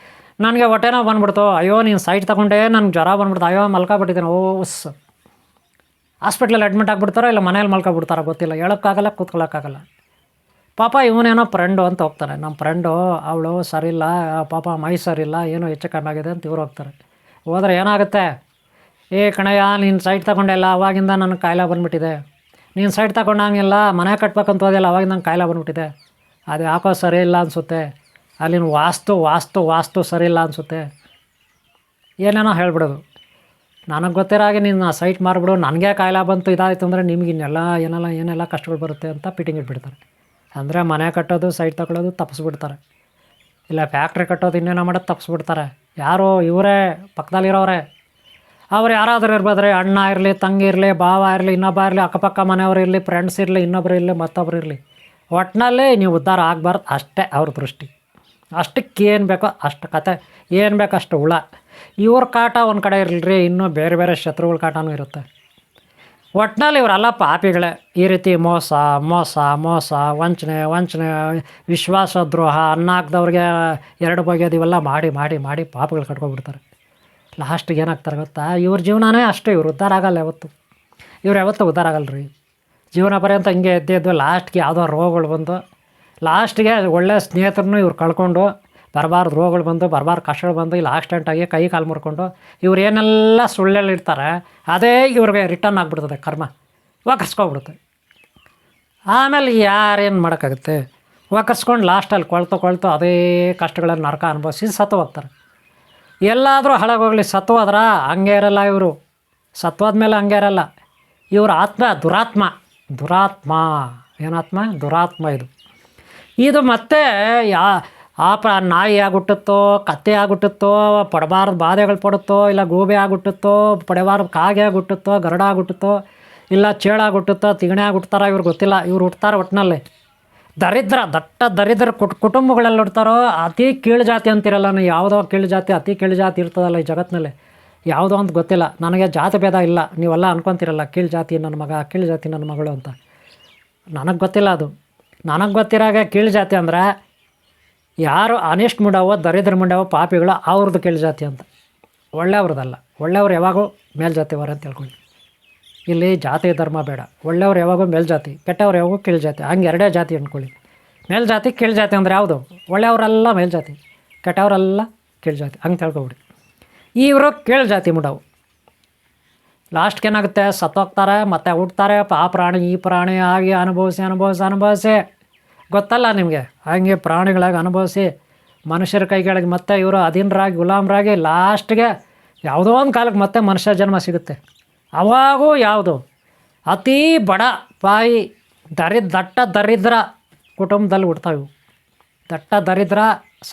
ನನಗೆ ಹೊಟ್ಟೆನೋ ಬಂದ್ಬಿಡ್ತು, ಅಯ್ಯೋ ನೀನು ಸೈಟ್ ತೊಗೊಂಡೆ ನನಗೆ ಜ್ವರ ಬಂದ್ಬಿಡ್ತು, ಅಯ್ಯೋ ಮಲ್ಕೊಬಿಟ್ಟಿದ್ದೀನಿ, ಹಾಸ್ಪಿಟ್ಲಲ್ಲಿ ಅಡ್ಮಿಟ್ ಆಗಿಬಿಡ್ತಾರೋ ಇಲ್ಲ ಮನೇಲಿ ಮಲ್ಕೊಬಿಡ್ತಾರೋ ಗೊತ್ತಿಲ್ಲ, ಹೇಳೋಕ್ಕಾಗಲ್ಲ, ಕೂತ್ಕೊಳ್ಳೋಕ್ಕಾಗಲ್ಲ. ಪಾಪ ಇವನೇನೋ ಫ್ರೆಂಡು ಅಂತ ಹೋಗ್ತಾನೆ, ನಮ್ಮ ಫ್ರೆಂಡು ಅವಳು ಸರಿಯಿಲ್ಲ, ಪಾಪ ಮೈ ಸರಿಯಿಲ್ಲ, ಏನೋ ಹೆಚ್ಚು ಕಮ್ಮಿ ಆಗಿದೆ ಅಂತ ಇವ್ರು ಹೋಗ್ತಾರೆ. ಹೋದ್ರೆ ಏನಾಗುತ್ತೆ, ಕಣಯ್ಯ ನೀನು ಸೈಟ್ ತೊಗೊಂಡೆಲ್ಲ ಅವಾಗಿಂದ ನನಗೆ ಕಾಯಿಲೆ ಬಂದುಬಿಟ್ಟಿದೆ, ನೀನು ಸೈಟ್ ತೊಗೊಂಡಂಗಿಲ್ಲ ಮನೆ ಕಟ್ಬೇಕಂತ ಹೋದೆಲ್ಲ ಅವಾಗಿಂದ ನಂಗೆ ಕಾಯಿಲೆ ಬಂದುಬಿಟ್ಟಿದೆ, ಅದು ಯಾಕೋ ಸರಿ ಇಲ್ಲ ಅನಿಸುತ್ತೆ, ಅಲ್ಲಿನ ವಾಸ್ತು ಸರಿ ಇಲ್ಲ ಅನಿಸುತ್ತೆ, ಏನೇನೋ ಹೇಳ್ಬಿಡೋದು. ನನಗೆ ಗೊತ್ತಿರೋ ಹಾಗೆ ನೀನು ಸೈಟ್ ಮಾರ್ಬಿಡು, ನನಗೆ ಕಾಯಿಲೆ ಬಂತು ಇದಾಯಿತು ಅಂದರೆ ನಿಮ್ಗೆ ಏನೆಲ್ಲ ಕಷ್ಟಗಳು ಬರುತ್ತೆ ಅಂತ ಫಿಟ್ಟಿಂಗ್ ಇಟ್ಬಿಡ್ತಾರೆ. ಅಂದರೆ ಮನೆ ಕಟ್ಟೋದು ಸೈಟ್ ತಗೊಳ್ಳೋದು ತಪ್ಪಿಸ್ಬಿಡ್ತಾರೆ, ಇಲ್ಲ ಫ್ಯಾಕ್ಟ್ರಿ ಕಟ್ಟೋದು ಇನ್ನೇನೋ ಮಾಡೋದು ತಪ್ಪಿಸ್ಬಿಡ್ತಾರೆ. ಯಾರು ಇವರೇ ಪಕ್ಕದಲ್ಲಿರೋರೆ, ಅವ್ರು ಯಾರಾದರೂ ಇರ್ಬೋದ್ರಿ, ಅಣ್ಣ ಇರಲಿ, ತಂಗಿ ಇರಲಿ, ಭಾವ ಇರಲಿ, ಇನ್ನೊಬ್ಬ ಇರಲಿ, ಅಕ್ಕಪಕ್ಕ ಮನೆಯವರು ಇರಲಿ, ಫ್ರೆಂಡ್ಸ್ ಇರಲಿ, ಇನ್ನೊಬ್ರು ಇರಲಿ, ಮತ್ತೊಬ್ರು ಇರಲಿ, ಒಟ್ಟಿನಲ್ಲಿ ನೀವು ಉದ್ಧಾರ ಆಗಬಾರ್ದು ಅಷ್ಟೇ ಅವ್ರ ದೃಷ್ಟಿ. ಅಷ್ಟಕ್ಕೆ ಏನು ಬೇಕೋ ಅಷ್ಟು ಕತೆ, ಏನು ಬೇಕೋ ಅಷ್ಟು ಹುಳ. ಇವ್ರ ಕಾಟ ಒಂದು ಕಡೆ ಇರಲ್ರಿ, ಇನ್ನೂ ಬೇರೆ ಶತ್ರುಗಳ ಕಾಟನೂ ಇರುತ್ತೆ. ಒಟ್ಟಿನಲ್ಲಿ ಇವರೆಲ್ಲ ಪಾಪಿಗಳೇ. ಈ ರೀತಿ ಮೋಸ ವಂಚನೆ ವಿಶ್ವಾಸ ದ್ರೋಹ, ಅನ್ನ ಹಾಕ್ದವ್ರಿಗೆ ಎರಡು ಬಗೆದು ಇವೆಲ್ಲ ಮಾಡಿ ಪಾಪಗಳು ಕಟ್ಕೊಬಿಡ್ತಾರೆ. ಲಾಸ್ಟಿಗೆ ಏನಾಗ್ತಾರೆ ಗೊತ್ತಾ, ಇವ್ರ ಜೀವನನೇ ಅಷ್ಟೇ, ಇವ್ರು ಉದ್ಧಾರ ಆಗಲ್ಲ ಯಾವತ್ತೂ ಉದ್ಧಾರ ಆಗಲ್ಲ. ಜೀವನ ಪರ್ಯಂತ ಹಿಂಗೆ ಎದ್ದು ಲಾಸ್ಟ್ಗೆ ಯಾವುದೋ ರೋಗಗಳು ಬಂದು, ಲಾಸ್ಟಿಗೆ ಒಳ್ಳೆ ಸ್ನೇಹಿತರನ್ನು ಇವ್ರು ಕಳ್ಕೊಂಡು, ಬರಬಾರ್ದು ರೋಗಗಳು ಬಂದು, ಬರಬಾರ್ದು ಕಷ್ಟಗಳು ಬಂದು, ಇಲ್ಲಿ ಆಕ್ಸಿಡೆಂಟಾಗಿ ಕೈ ಕಾಲು ಮುರ್ಕೊಂಡು ಇವ್ರು ಏನೆಲ್ಲ ಸುಳ್ಳಲ್ಲಿರ್ತಾರೆ ಅದೇ ಇವ್ರಿಗೆ ರಿಟರ್ನ್ ಆಗಿಬಿಡ್ತದೆ, ಕರ್ಮ ವಾಕರ್ಸ್ಕೊಬಿಡುತ್ತೆ. ಆಮೇಲೆ ಯಾರೇನು ಮಾಡೋಕ್ಕಾಗುತ್ತೆ, ವಾಕರ್ಸ್ಕೊಂಡು ಲಾಸ್ಟಲ್ಲಿ ಕೊಳ್ತು ಅದೇ ಕಷ್ಟಗಳನ್ನು ನರಕ ಅನುಭವಿಸಿ ಸತ್ತು ಹೋಗ್ತಾರೆ. ಎಲ್ಲಾದರೂ ಹಾಳಾಗೋಗ್ಲಿ, ಸತ್ತು ಹೋದ್ರ ಹಂಗೆ ಇರಲ್ಲ ಇವರು, ಸತ್ತೋದ್ಮೇಲೆ ಹಂಗೆ ಇರಲ್ಲ ಇವ್ರ ಆತ್ಮ. ದುರಾತ್ಮ ಏನಾತ್ಮ? ದುರಾತ್ಮ ಇದು ಮತ್ತೆ ನಾಯಿ ಆಗಿಬಿಟ್ಟುತ್ತೋ, ಕತ್ತೆ ಆಗಿಬಿಟ್ಟುತ್ತೋ, ಪಡಬಾರ್ದು ಬಾಧೆಗಳು ಪಡುತ್ತೋ, ಇಲ್ಲ ಗೂಬೆ ಆಗಿಬಿಟ್ಟುತ್ತೋ, ಪಡಬಾರ್ದು ಕಾಗೆ ಆಗಿಬಿಟ್ಟುತ್ತೋ, ಗರಡ ಆಗಿಬಿಟ್ಟುತ್ತೋ, ಇಲ್ಲ ಚೇಳಾಗ್ಬಿಟ್ಟುತ್ತೋ, ತಿಗಣೆ ಆಗ್ಬಿಡ್ತಾರೋ ಇವ್ರು ಗೊತ್ತಿಲ್ಲ. ಇವ್ರು ಹುಟ್ತಾರೆ ಒಟ್ಟಿನಲ್ಲಿ ದರಿದ್ರ, ದಟ್ಟ ದರಿದ್ರ ಕುಟುಂಬಗಳಲ್ಲಿ ಹುಡ್ತಾರೋ. ಅತಿ ಕೀಳು ಜಾತಿ ಅಂತಿರಲ್ಲ, ನೀವು ಯಾವುದೋ ಕೀಳು ಜಾತಿ, ಅತಿ ಕೀಳು ಜಾತಿ ಇರ್ತದಲ್ಲ ಈ ಜಗತ್ತಿನಲ್ಲಿ, ಯಾವುದೋ ಅಂತ ಗೊತ್ತಿಲ್ಲ ನನಗೆ. ಜಾತಿ ಭೇದ ಇಲ್ಲ, ನೀವೆಲ್ಲ ಅನ್ಕೊತಿರಲ್ಲ ಕೀಳು ಜಾತಿ ನನ್ನ ಮಗ, ಕೀಳು ಜಾತಿ ನನ್ನ ಮಗಳು ಅಂತ. ನನಗೆ ಗೊತ್ತಿಲ್ಲ ಅದು. ನನಗೆ ಗೊತ್ತಿರಾಗೆ ಕೀಳು ಜಾತಿ ಅಂದರೆ ಯಾರು ಅನಿಷ್ಟ ಮುಂಡವೋ, ದರಿದ್ರ ಮುಂಡವೋ, ಪಾಪಿಗಳು, ಅವ್ರದ್ದು ಕೀಳು ಜಾತಿ ಅಂತ. ಒಳ್ಳೆಯವ್ರದ್ದಲ್ಲ. ಒಳ್ಳೆಯವ್ರು ಯಾವಾಗೂ ಮೇಲ್ಜಾತಿಯವರು ಅಂತ ಹೇಳ್ಕೊಳ್ಳಿ. ಇಲ್ಲಿ ಜಾತಿ ಧರ್ಮ ಬೇಡ. ಒಳ್ಳೆಯವ್ರು ಯಾವಾಗೂ ಮೇಲ್ಜಾತಿ, ಕೆಟ್ಟವ್ರು ಯಾವಾಗೂ ಕೀಳು ಜಾತಿ, ಹಂಗೆ ಎರಡೇ ಜಾತಿ ಅಂದ್ಕೊಳ್ಳಿ. ಮೇಲ್ಜಾತಿ ಕೀಳು ಜಾತಿ ಅಂದರೆ ಯಾವುದು? ಒಳ್ಳೆಯವರೆಲ್ಲ ಮೇಲ್ಜಾತಿ, ಕೆಟ್ಟವರೆಲ್ಲ ಕೀಳು ಜಾತಿ, ಹಂಗೆ ತಿಳ್ಕೊಬಿಡಿ. ಇವರು ಕೀಳು ಜಾತಿ ಮುಂಡವು. ಲಾಸ್ಟ್ಗೆ ಏನಾಗುತ್ತೆ? ಸತ್ತೋಗ್ತಾರೆ, ಮತ್ತೆ ಹುಡ್ತಾರೆ. ಆ ಪ್ರಾಣಿ ಈ ಪ್ರಾಣಿ ಆಗಿ ಅನುಭವಿಸಿ ಗೊತ್ತಲ್ಲ ನಿಮಗೆ. ಹಾಗೆ ಪ್ರಾಣಿಗಳಾಗಿ ಅನುಭವಿಸಿ ಮನುಷ್ಯರ ಕೈಗಳಿಗೆ ಮತ್ತೆ ಇವರು ಅಧೀನರಾಗಿ ಗುಲಾಮರಾಗಿ ಲಾಸ್ಟ್ಗೆ ಯಾವುದೋ ಒಂದು ಕಾಲಕ್ಕೆ ಮತ್ತೆ ಮನುಷ್ಯ ಜನ್ಮ ಸಿಗುತ್ತೆ. ಅವಾಗೂ ಯಾವುದು ಅತೀ ಬಡ ಪಾಯಿ ದಟ್ಟ ದರಿದ್ರ ಕುಟುಂಬದಲ್ಲಿ ಹುಡ್ತಾವೆ. ದಟ್ಟ ದರಿದ್ರ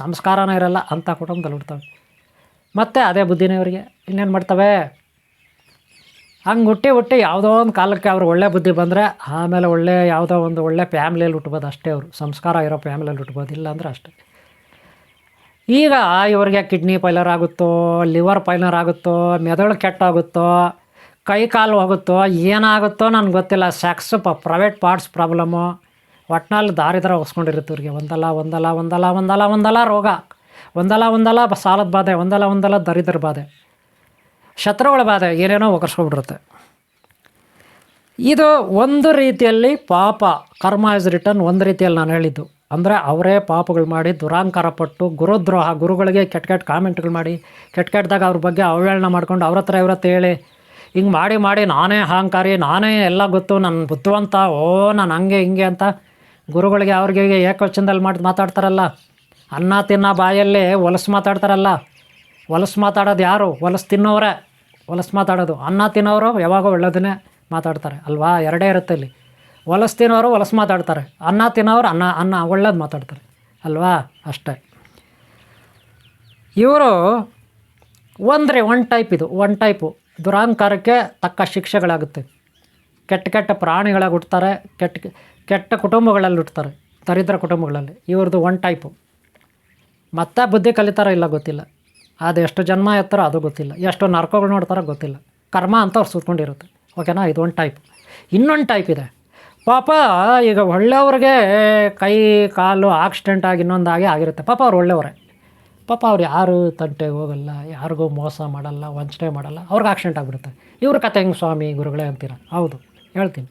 ಸಂಸ್ಕಾರನೇ ಇರಲ್ಲ ಅಂಥ ಕುಟುಂಬದಲ್ಲಿ ಹುಡ್ತಾವೆ. ಮತ್ತು ಅದೇ ಬುದ್ಧಿನೇ ಇವರಿಗೆ. ಇನ್ನೇನು ಮಾಡ್ತವೆ? ಹಂಗೆ ಹುಟ್ಟಿ ಯಾವುದೋ ಒಂದು ಕಾಲಕ್ಕೆ ಅವ್ರು ಒಳ್ಳೆ ಬುದ್ಧಿ ಬಂದರೆ ಆಮೇಲೆ ಯಾವುದೋ ಒಂದು ಒಳ್ಳೆ ಫ್ಯಾಮ್ಲಿಯಲ್ಲಿ ಹುಟ್ಬೋದು ಅಷ್ಟೇ. ಅವರು ಸಂಸ್ಕಾರ ಇರೋ ಫ್ಯಾಮ್ಲಿಯಲ್ಲಿ ಹುಟ್ಬೋದು, ಇಲ್ಲ ಅಂದರೆ ಅಷ್ಟೇ. ಈಗ ಇವ್ರಿಗೆ ಕಿಡ್ನಿ ಫೈಲರ್ ಆಗುತ್ತೋ, ಲಿವರ್ ಫೈಲರ್ ಆಗುತ್ತೋ, ಮೆದುಳು ಕೆಟ್ಟಾಗುತ್ತೋ, ಕೈ ಕಾಲು ಹೋಗುತ್ತೋ, ಏನಾಗುತ್ತೋ ನನಗೆ ಗೊತ್ತಿಲ್ಲ. ಸೆಕ್ಸ್ ಪ್ರೈವೇಟ್ ಪಾರ್ಟ್ಸ್ ಪ್ರಾಬ್ಲಮ್ಮು, ಒಟ್ಟಿನಲ್ಲಿ ದಾರಿದ್ರ ಹೊಸ್ಕೊಂಡಿರುತ್ತೆ ಇವ್ರಿಗೆ. ಒಂದಲ್ಲ ರೋಗ, ಒಂದಲ್ಲ ಸಾಲದ ಬಾಧೆ, ಒಂದಲ್ಲ ದರಿದ್ರ ಬಾಧೆ, ಶತ್ರುಗಳ ಬಾಧೆ, ಏನೇನೋ ಒಕರ್ಸ್ಕೊಬಿಟ್ಟಿರುತ್ತೆ. ಇದು ಒಂದು ರೀತಿಯಲ್ಲಿ ಪಾಪ. ಕರ್ಮ ಇಸ್ ರಿಟರ್ನ್ ಒಂದು ರೀತಿಯಲ್ಲಿ ನಾನು ಹೇಳಿದ್ದು. ಅಂದರೆ ಅವರೇ ಪಾಪಗಳು ಮಾಡಿ ದುರಾಂಕಾರ ಪಟ್ಟು ಗುರುದ್ರೋಹ, ಗುರುಗಳಿಗೆ ಕೆಟ್ಟ ಕಾಮೆಂಟ್ಗಳು ಮಾಡಿ, ಕೆಟ್ಟದಾಗ ಅವ್ರ ಬಗ್ಗೆ ಅವಹೇಳನ ಮಾಡ್ಕೊಂಡು ಅವ್ರ ಹತ್ರ ಇವ್ರ ಹತ್ರ ಹೇಳಿ ಹಿಂಗೆ ಮಾಡಿ ನಾನೇ ಅಹಂಕಾರಿ, ನಾನೇ ಎಲ್ಲ ಗೊತ್ತು, ನನ್ನ ಬುದ್ಧಿವಂತ, ನಾನು ಹಂಗೆ ಹಿಂಗೆ ಅಂತ ಗುರುಗಳಿಗೆ ಅವ್ರಿಗೆ ಏಕವಚನದಲ್ಲಿ ಮಾತಾಡ್ತಾರಲ್ಲ. ಅನ್ನ ತಿನ್ನೋ ಬಾಯಲ್ಲಿ ಹೊಲಸು ಮಾತಾಡ್ತಾರಲ್ಲ. ಹೊಲಸು ಮಾತಾಡೋದು ಯಾರು? ಹೊಲಸು ತಿನ್ನೋರೇ ಹೊಲಸು ಮಾತಾಡೋದು. ಅನ್ನ ತಿನ್ನೋರು ಯಾವಾಗೋ ಒಳ್ಳೆದನ್ನೇ ಮಾತಾಡ್ತಾರೆ ಅಲ್ವಾ? ಎರಡೇ ಇರುತ್ತೆ ಇಲ್ಲಿ. ಹೊಲಸು ತಿನ್ನೋರು ಹೊಲಸು ಮಾತಾಡ್ತಾರೆ, ಅನ್ನ ತಿನ್ನೋರು ಅನ್ನ ಒಳ್ಳೇದು ಮಾತಾಡ್ತಾರೆ ಅಲ್ವಾ? ಅಷ್ಟೇ. ಇವರು ಒಂದು ಟೈಪು ದುರಾಂಕಾರಕ್ಕೆ ತಕ್ಕ ಶಿಕ್ಷೆಗಳಾಗುತ್ತೆ. ಕೆಟ್ಟ ಪ್ರಾಣಿಗಳಾಗಿ ಹುಡ್ತಾರೆ, ಕೆಟ್ಟ ಕುಟುಂಬಗಳಲ್ಲಿ ಹುಡ್ತಾರೆ, ದರಿದ್ರ ಕುಟುಂಬಗಳಲ್ಲಿ. ಇವ್ರದ್ದು ಒಂದು ಟೈಪು. ಮತ್ತೆ ಬುದ್ಧಿ ಕಲಿತಾರೋ ಇಲ್ಲ ಗೊತ್ತಿಲ್ಲ. ಅದು ಎಷ್ಟು ಜನ್ಮ ಎತ್ತಾರೋ ಅದು ಗೊತ್ತಿಲ್ಲ. ಎಷ್ಟು ನರ್ಕಗಳು ನೋಡ್ತಾರೋ ಗೊತ್ತಿಲ್ಲ. ಕರ್ಮ ಅಂತ ಅವ್ರು ಸುತ್ಕೊಂಡಿರುತ್ತೆ. ಓಕೆನಾ? ಇದು ಒಂದು ಟೈಪ್. ಇನ್ನೊಂದು ಟೈಪ್ ಇದೆ ಪಾಪ. ಈಗ ಒಳ್ಳೆಯವ್ರಿಗೆ ಕೈ ಕಾಲು ಆಕ್ಸಿಡೆಂಟ್ ಆಗಿ ಇನ್ನೊಂದಾಗಿ ಆಗಿರುತ್ತೆ. ಪಾಪ ಅವ್ರು ಒಳ್ಳೆಯವರೇ. ಪಾಪ ಅವ್ರು ಯಾರು ತಂಟೆಗೆ ಹೋಗಲ್ಲ, ಯಾರಿಗೂ ಮೋಸ ಮಾಡಲ್ಲ, ವಂಚನೆ ಮಾಡಲ್ಲ. ಅವ್ರಿಗೆ ಆಕ್ಸಿಡೆಂಟ್ ಆಗಿಬಿಡುತ್ತೆ. ಇವ್ರ ಕತೆ ಹೆಂಗೆ ಸ್ವಾಮಿ ಗುರುಗಳೇ ಅಂತೀರ? ಹೌದು, ಹೇಳ್ತೀನಿ.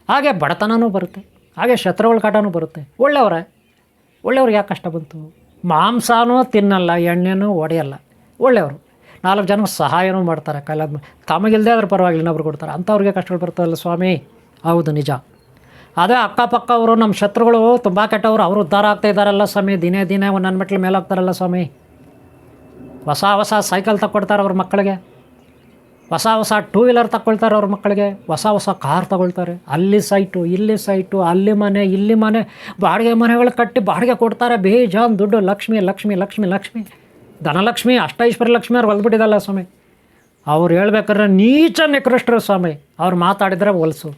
ಹಾಗೆ ಬಡತನವೂ ಬರುತ್ತೆ, ಹಾಗೆ ಶತ್ರುಗಳ ಕಾಟನೂ ಬರುತ್ತೆ. ಒಳ್ಳೆಯವ್ರಿಗೆ ಯಾಕೆ ಕಷ್ಟ ಬಂತು? ಮಾಂಸನೂ ತಿನ್ನಲ್ಲ, ಎಣ್ಣೆನೂ ಹೊಡೆಯಲ್ಲ, ಒಳ್ಳೆಯವರು. 4 ಜನಕ್ಕೆ ಸಹಾಯನೂ ಮಾಡ್ತಾರೆ. ಕೈಲಾದ ತಮಗಿಲ್ಲದೆ ಅದ್ರ ಪರವಾಗಿಲ್ಲ ಇನ್ನೊಬ್ರು ಕೊಡ್ತಾರೆ. ಅಂಥವ್ರಿಗೆ ಕಷ್ಟಗಳು ಬರ್ತಾವಲ್ಲ ಸ್ವಾಮಿ. ಹೌದು, ನಿಜ. ಅದೇ ಅಕ್ಕಪಕ್ಕ ಅವರು ನಮ್ಮ ಶತ್ರುಗಳು ತುಂಬ ಕೆಟ್ಟವರು, ಅವರು ಉದ್ಧಾರ ಆಗ್ತಾ ಇದ್ದಾರಲ್ಲ ಸ್ವಾಮಿ. ದಿನೇ ಒಂದೊಂದು ಮೆಟ್ಲು ಮೇಲೆ ಹೋಗ್ತಾರಲ್ಲ ಸ್ವಾಮಿ. ಹೊಸ ಸೈಕಲ್ ತಗೊಳ್ತಾರೆ ಅವ್ರ ಮಕ್ಕಳಿಗೆ, ಹೊಸ 2 ವೀಲರ್ ತಗೊಳ್ತಾರೆ ಅವ್ರ ಮಕ್ಕಳಿಗೆ, ಹೊಸ ಕಾರ್ ತಗೊಳ್ತಾರೆ. ಅಲ್ಲಿ ಸೈಟು, ಇಲ್ಲಿ ಸೈಟು, ಅಲ್ಲಿ ಮನೆ, ಇಲ್ಲಿ ಮನೆ, ಬಾಡಿಗೆ ಮನೆಗಳು ಕಟ್ಟಿ ಬಾಡಿಗೆ ಕೊಡ್ತಾರೆ. ಬೇಜಾನ್ ದುಡ್ಡು. ಲಕ್ಷ್ಮಿ ಧನಲಕ್ಷ್ಮಿ, ಅಷ್ಟೈಶ್ವರ್ಯ ಲಕ್ಷ್ಮಿ ಅವ್ರು ಹೊಲ್ಬಿಟ್ಟಿದ್ದಲ್ಲ ಸ್ವಾಮಿ. ಅವ್ರು ಹೇಳ್ಬೇಕಾದ್ರೆ ನೀಚ ನಿಕೃಷ್ಟರು ಸ್ವಾಮಿ. ಅವ್ರು ಮಾತಾಡಿದರೆ ಹೊಲಸು.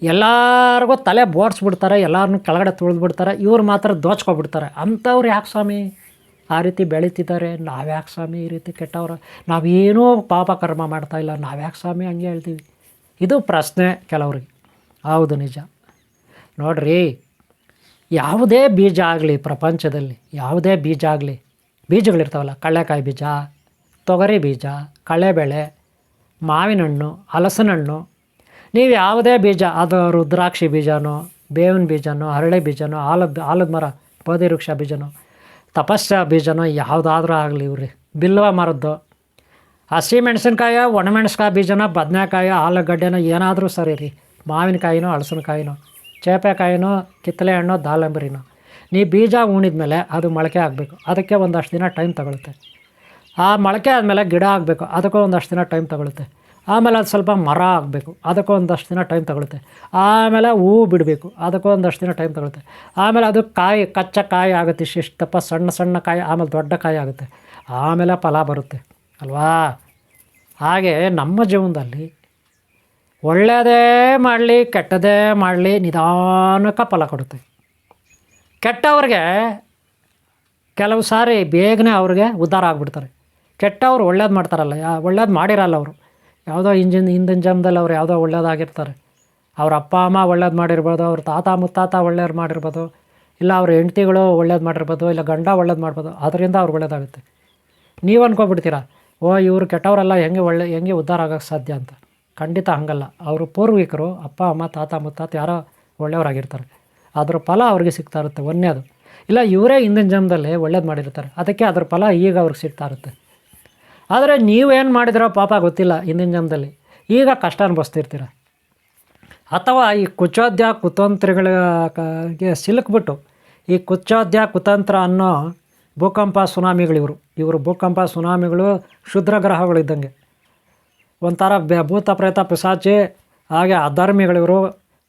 ಎಲ್ಲರಿಗೂ ತಲೆ ಬೋಡ್ಸ್ಬಿಡ್ತಾರೆ, ಎಲ್ಲರನ್ನೂ ಕೆಳಗಡೆ ತುಳಿದ್ಬಿಡ್ತಾರೆ. ಇವ್ರು ಮಾತ್ರ ದೋಚ್ಕೊಬಿಡ್ತಾರೆ. ಅಂಥವ್ರು ಯಾಕೆ ಸ್ವಾಮಿ ಆ ರೀತಿ ಬೆಳೀತಿದ್ದಾರೆ? ನಾವ್ಯಾಕೆ ಸ್ವಾಮಿ ಈ ರೀತಿ ಕೆಟ್ಟವ್ರು? ನಾವೇನೂ ಪಾಪ ಕರ್ಮ ಮಾಡ್ತಾಯಿಲ್ಲ, ನಾವ್ಯಾಕೆ ಸ್ವಾಮಿ ಹಂಗೆ ಹೇಳ್ತೀವಿ? ಇದು ಪ್ರಶ್ನೆ ಕೆಲವ್ರಿಗೆ. ಹೌದು, ನಿಜ. ನೋಡ್ರಿ, ಯಾವುದೇ ಬೀಜ ಆಗಲಿ ಪ್ರಪಂಚದಲ್ಲಿ, ಯಾವುದೇ ಬೀಜ ಆಗಲಿ, ಬೀಜಗಳಿರ್ತಾವಲ್ಲ, ಕಡಲೆಕಾಯಿ ಬೀಜ, ತೊಗರಿ ಬೀಜ, ಕಡಲೆಬೇಳೆ, ಮಾವಿನ ಹಣ್ಣು, ಹಲಸಿನ ಹಣ್ಣು, ನೀವು ಯಾವುದೇ ಬೀಜ, ಅದು ರುದ್ರಾಕ್ಷಿ ಬೀಜನೋ, ಬೇವಿನ ಬೀಜನೋ, ಹರಳೆ ಬೀಜನೋ, ಆಲದ ಮರ, ಬೋಧಿ ವೃಕ್ಷ ಬೀಜನೋ, ತಪಸ್ಸ ಬೀಜನೋ, ಯಾವುದಾದ್ರೂ ಆಗಲಿ ಇವ್ರಿ, ಬಿಲ್ವ ಮರದ್ದು, ಹಸಿ ಮೆಣಸಿನ್ಕಾಯಿ, ಒಣಮೆಣಸ್ಕಾಯಿ ಬೀಜನ, ಬದನೆಕಾಯಿ, ಆಲೂಗಡ್ಡೆನೋ, ಏನಾದರೂ ಸರಿ ರೀ, ಮಾವಿನಕಾಯಿನೋ, ಹಲಸಿನಕಾಯಿನೋ, ಚೇಪೆಕಾಯಿನೋ, ಕಿತ್ತಳೆ ಹಣ್ಣೋ, ದಾಳಂಬರಿನೋ, ನೀವು ಬೀಜ ಉಣಿದ್ಮೇಲೆ ಅದು ಮೊಳಕೆ ಆಗಬೇಕು. ಅದಕ್ಕೆ ಒಂದಷ್ಟು ದಿನ ಟೈಮ್ ತಗೊಳುತ್ತೆ. ಆ ಮೊಳಕೆ ಆದಮೇಲೆ ಗಿಡ ಆಗಬೇಕು, ಅದಕ್ಕೂ ಒಂದಷ್ಟು ದಿನ ಟೈಮ್ ತಗೊಳುತ್ತೆ. ಆಮೇಲೆ ಅದು ಸ್ವಲ್ಪ ಮರ ಆಗಬೇಕು, ಅದಕ್ಕೂ ಒಂದಷ್ಟು ದಿನ ಟೈಮ್ ತಗೊಳುತ್ತೆ. ಆಮೇಲೆ ಹೂವು ಬಿಡಬೇಕು, ಅದಕ್ಕೂ ಒಂದಷ್ಟು ದಿನ ಟೈಮ್ ತಗೊಳುತ್ತೆ. ಆಮೇಲೆ ಅದು ಕಾಯಿ, ಕಚ್ಚಾ ಕಾಯಿ ಆಗುತ್ತೆ, ಇಷ್ಟಿಷ್ಟಪ್ಪ ಸಣ್ಣ ಸಣ್ಣ ಕಾಯಿ, ಆಮೇಲೆ ದೊಡ್ಡ ಕಾಯಿ ಆಗುತ್ತೆ, ಆಮೇಲೆ ಫಲ ಬರುತ್ತೆ ಅಲ್ವಾ. ಹಾಗೆ ನಮ್ಮ ಜೀವನದಲ್ಲಿ ಒಳ್ಳೆಯದೇ ಮಾಡಲಿ ಕೆಟ್ಟದೇ ಮಾಡಲಿ ನಿಧಾನಕ್ಕೆ ಫಲ ಕೊಡುತ್ತೆ. ಕೆಟ್ಟವ್ರಿಗೆ ಕೆಲವು ಸಾರಿ ಬೇಗನೆ ಅವ್ರಿಗೆ ಉದ್ಧಾರ ಆಗಿಬಿಡ್ತಾರೆ. ಕೆಟ್ಟವ್ರು ಒಳ್ಳೇದು ಮಾಡ್ತಾರಲ್ಲ, ಒಳ್ಳೇದು ಮಾಡಿರಲ್ಲ ಅವರು, ಯಾವುದೋ ಹಿಂದಿನ ಜನ್ಮದಲ್ಲಿ ಅವ್ರು ಯಾವುದೋ ಒಳ್ಳೇದಾಗಿರ್ತಾರೆ. ಅವ್ರ ಅಪ್ಪ ಅಮ್ಮ ಒಳ್ಳೇದು ಮಾಡಿರ್ಬೋದು, ಅವ್ರ ತಾತ ಮುತ್ತಾತ ಒಳ್ಳೇದು ಮಾಡಿರ್ಬೋದು, ಇಲ್ಲ ಅವ್ರ ಹೆಂಡ್ತಿಗಳು ಒಳ್ಳೇದು ಮಾಡಿರ್ಬೋದು, ಇಲ್ಲ ಗಂಡ ಒಳ್ಳೇದು ಮಾಡ್ಬೋದು, ಅದರಿಂದ ಅವ್ರಿಗೆ ಒಳ್ಳೇದಾಗುತ್ತೆ. ನೀವು ಅನ್ಕೊಬಿಡ್ತೀರಾ, ಇವರು ಕೆಟ್ಟವರೆಲ್ಲ ಹೆಂಗೆ ಉದ್ಧಾರ ಆಗೋಕ್ಕೆ ಸಾಧ್ಯ ಅಂತ. ಖಂಡಿತ ಹಾಗಲ್ಲ. ಅವರು ಪೂರ್ವಿಕರು, ಅಪ್ಪ ಅಮ್ಮ ತಾತ ಮುತ್ತಾತ ಯಾರೋ ಒಳ್ಳೆಯವರಾಗಿರ್ತಾರೆ, ಅದ್ರ ಫಲ ಅವ್ರಿಗೆ ಸಿಗ್ತಾ ಇರುತ್ತೆ ಒಂದೇದು. ಇಲ್ಲ ಇವರೇ ಹಿಂದಿನ ಜನ್ಮದಲ್ಲಿ ಒಳ್ಳೇದು ಮಾಡಿರ್ತಾರೆ, ಅದಕ್ಕೆ ಅದ್ರ ಫಲ ಈಗ ಅವ್ರಿಗೆ ಸಿಗ್ತಾ ಇರುತ್ತೆ. ಆದರೆ ನೀವೇನು ಮಾಡಿದಿರೋ ಪಾಪ ಗೊತ್ತಿಲ್ಲ, ಹಿಂದಿನ ಜನ್ಮದಲ್ಲಿ ಈಗ ಕಷ್ಟ ಅನುಭವಿಸ್ತಿರ್ತೀರ. ಅಥವಾ ಈ ಕುಚೋದ್ಯ ಕುತಂತ್ರಗಳಿಗೆ ಸಿಲುಕ್ಬಿಟ್ಟು, ಈ ಕುಚೋದ್ಯ ಕುತಂತ್ರ ಅನ್ನೋ ಭೂಕಂಪ ಸುನಾಮಿಗಳು, ಇವರು ಭೂಕಂಪ ಸುನಾಮಿಗಳು ಕ್ಷುದ್ರ ಗ್ರಹಗಳು ಇದ್ದಂಗೆ, ಒಂಥರ ಭೂತ ಪ್ರೇತ ಪಿಶಾಚಿ, ಹಾಗೆ ಅಧರ್ಮಿಗಳಿವರು,